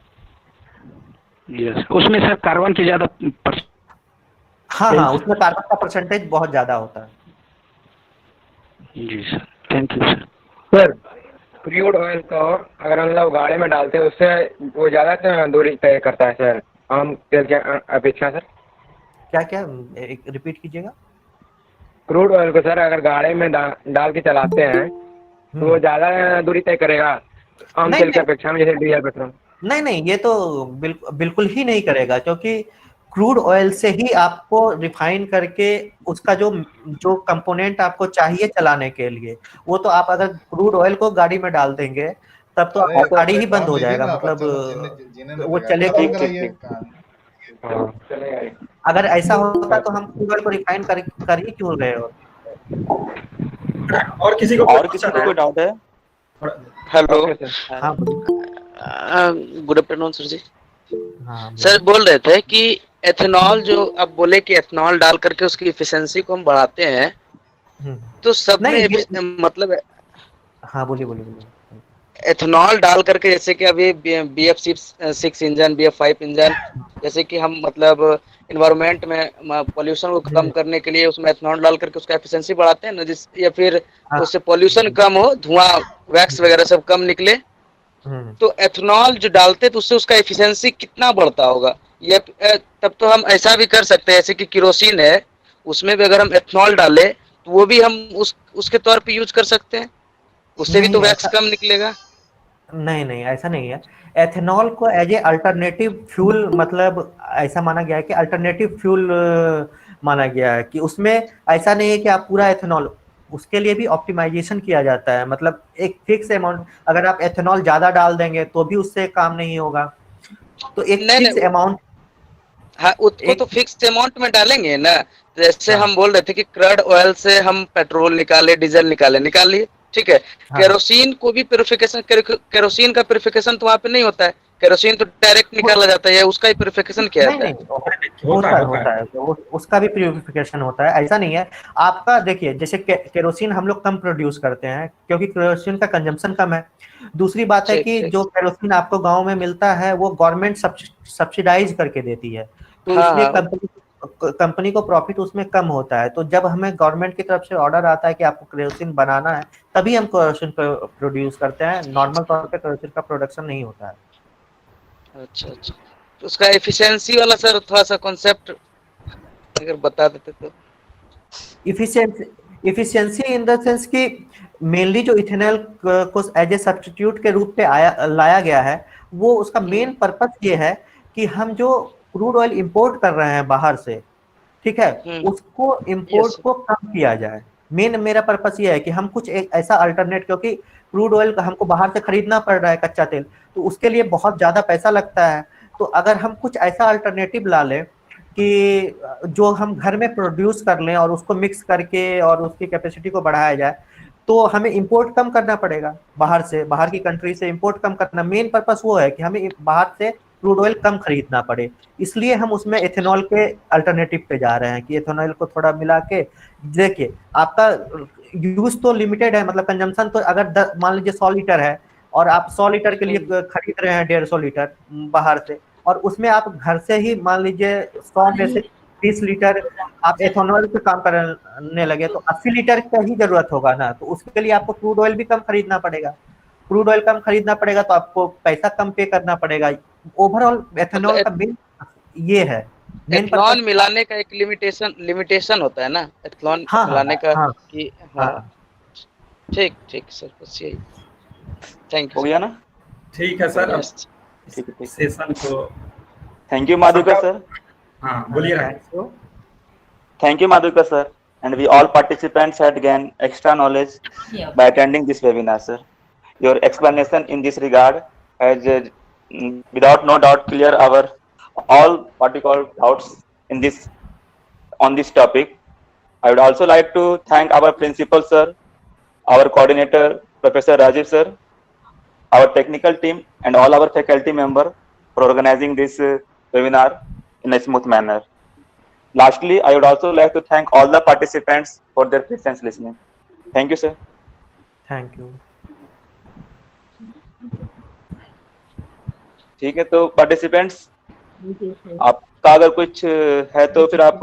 यस, उसमें सर कार्बन की ज्यादा हाँ, उसमें कार्बन का परसेंटेज बहुत ज्यादा होता है। जी sir, thank you sir. Sir crude oil को अगर हम लोग गाड़ी में डालते हैं उससे वो ज़्यादा दूरी तय करता है सर आम तेल के अपेक्षा सर? क्या क्या रिपीट कीजिएगा? क्रूड ऑयल को सर अगर गाड़ी में डाल के चलाते हैं तो वो ज़्यादा दूरी तय करेगा आम तेल की अपेक्षा में, जैसे डीजल पेट्रोल? नहीं, ये तो बिल्कुल ही नहीं करेगा, क्योंकि क्रूड ऑयल से ही आपको रिफाइन करके उसका जो कंपोनेंट आपको चाहिए चलाने के लिए, वो तो आप अगर क्रूड ऑयल को गाड़ी में डाल देंगे तब तो आपका गाड़ी ही बंद हो जाएगा, मतलब वो चलेगा। अगर ऐसा होता तो हम क्रूड ऑयल को रिफाइन कर ही क्यों रहे हो? और किसी को कोई डाउट है? हेलो, हाँ गुड आफ्टरनून सर जी। हाँ, सर बोल रहे थे कि एथेनॉल, जो आप बोले कि एथेनॉल डाल करके उसकी एफिशिएंसी को हम बढ़ाते हैं, तो सब में मतलब हाँ बोलिए। एथेनॉल डाल करके, जैसे कि अभी BF6 इंजन, BF5 इंजन, जैसे कि हम मतलब इन्वायरमेंट में पोल्यूशन को कम करने के लिए उसमें एथेनॉल डाल करके उसका एफिशिएंसी बढ़ाते हैं ना, या फिर उससे पोल्यूशन कम हो, धुआं वैक्स वगैरह सब कम निकले, तो एथेनॉल जो डालते तो उससे उसका एफिशिएंसी कितना बढ़ता होगा? ये तब तो हम ऐसा भी कर सकते हैं, जैसे कि केरोसिन है उसमें भी अगर हम एथेनॉल डालें तो वो भी हम उसके तौर पे यूज कर सकते हैं, उससे भी तो वैक्स कम निकलेगा। नहीं, ऐसा नहीं है। एथेनॉल को एज ए अल्टरनेटिव फ्यूल, मतलब ऐसा माना गया है कि अल्टरनेटिव फ्यूल माना गया है, कि उसमें ऐसा नहीं है कि आप पूरा एथेनॉल, उसके लिए भी ऑप्टिमाइजेशन किया जाता है, मतलब एक फिक्स अमाउंट, अगर आप एथेनॉल ज्यादा डाल देंगे तो भी उससे काम नहीं होगा, तो एक फिक्स अमाउंट। हाँ, उसको तो फिक्स अमाउंट में डालेंगे ना, जैसे हम बोल रहे थे कि क्रूड ऑयल से हम पेट्रोल निकाले, डीजल निकाल लिए, ठीक है। केरोसिन को भी प्यूरिफिकेशन, केरोसिन का प्यूरिफिकेशन तो वहाँ पे नहीं होता है, केरोसिन तो डायरेक्ट निकाला जाता है, उसका ही प्यूरिफिकेशन किया नहीं जाता है? नहीं होता है उसका भी प्यूरिफिकेशन होता है, ऐसा नहीं है। आपका देखिए जैसे केरोसिन हम लोग कम प्रोड्यूस करते हैं क्योंकि केरोसिन का कंजम्पशन कम है। दूसरी बात है ठीक, कि ठीक। जो केरोसिन आपको गांव में मिलता है वो गवर्नमेंट सब्सिडाइज करके देती है, तो हाँ, इसलिए हाँ। कंपनी को प्रॉफिट उसमें कम होता है। तो जब हमें गवर्नमेंट की तरफ से ऑर्डर आता है कि आपको केरोसिन बनाना है, तभी हम केरोसिन प्रोड्यूस करते हैं, नॉर्मल तौर पे केरोसिन का प्रोडक्शन नहीं होता है। अच्छा, अच्छा। तो उसका एफिशिएंसी वाला सर थोड़ा सा कॉन्सेप्ट अगर बता देते तो। इफिशियंसी इन द सेंस कि मेनली जो इथेनॉल को एज ए सब्स्टिट्यूट के रूप में लाया गया है, वो उसका मेन पर्पस ये है कि हम जो क्रूड ऑयल इंपोर्ट कर रहे हैं बाहर से, ठीक है, उसको इंपोर्ट Yes, को कम किया जाए। मेन मेरा पर्पस ये है कि हम कुछ एक ऐसा अल्टरनेट, क्योंकि क्रूड ऑयल हमको बाहर से खरीदना पड़ रहा है कच्चा तेल, तो उसके लिए बहुत ज्यादा पैसा लगता है। तो अगर हम कुछ ऐसा अल्टरनेटिव ला लें कि जो हम घर में प्रोड्यूस कर लें और उसको मिक्स करके और उसकी कैपेसिटी को बढ़ाया जाए, तो हमें इंपोर्ट कम करना पड़ेगा बाहर से, बाहर की कंट्री से इंपोर्ट कम करना। मेन पर्पस वो है कि हमें बाहर से क्रूड ऑयल कम खरीदना पड़े, इसलिए हम उसमें एथेनॉल के अल्टरनेटिव पे जा रहे हैं कि एथेनॉल को थोड़ा मिला के। देखिए आपका यूज तो लिमिटेड है, मतलब कंजम्पशन तो अगर मान लीजिए 100 लीटर है और आप 100 लीटर के लिए खरीद रहे हैं 150 लीटर बाहर से, और उसमें आप घर से ही मान लीजिए 100 में से 30 लीटर आप एथेनॉल पे काम करने लगे, तो 80 लीटर का ही जरूरत होगा ना। तो उसके लिए आपको क्रूड ऑयल भी कम खरीदना पड़ेगा, क्रूड ऑयल कम खरीदना पड़ेगा तो आपको पैसा कम पे करना पड़ेगा। ओवरऑल एथेनॉल का मेन ये है, मेन एथेनॉल मिलाने का एक लिमिटेशन होता है ना, एथेनॉल मिलाने का कि हाँ। ठीक, ठीक सर, बस यही। Thank you. हो गया ना? ठीक है सर, अब ठीक है। सेशन को थैंक यू माधुकर सर। हाँ बोलिए। Thank you, Madhukar sir, and we all participants had gained extra knowledge by attending this webinar, sir. Your explanation in this regard has, without no doubt, clear our all what we call doubts in this on this topic. I would also like to thank our principal sir, our coordinator Professor Rajiv sir, our technical team, and all our faculty member for organizing this webinar in a smooth manner. Lastly, I would also like to thank all the participants for their patience listening. Thank you, sir. Thank you. ठीक है, तो participants आपका अगर कुछ है तो फिर आप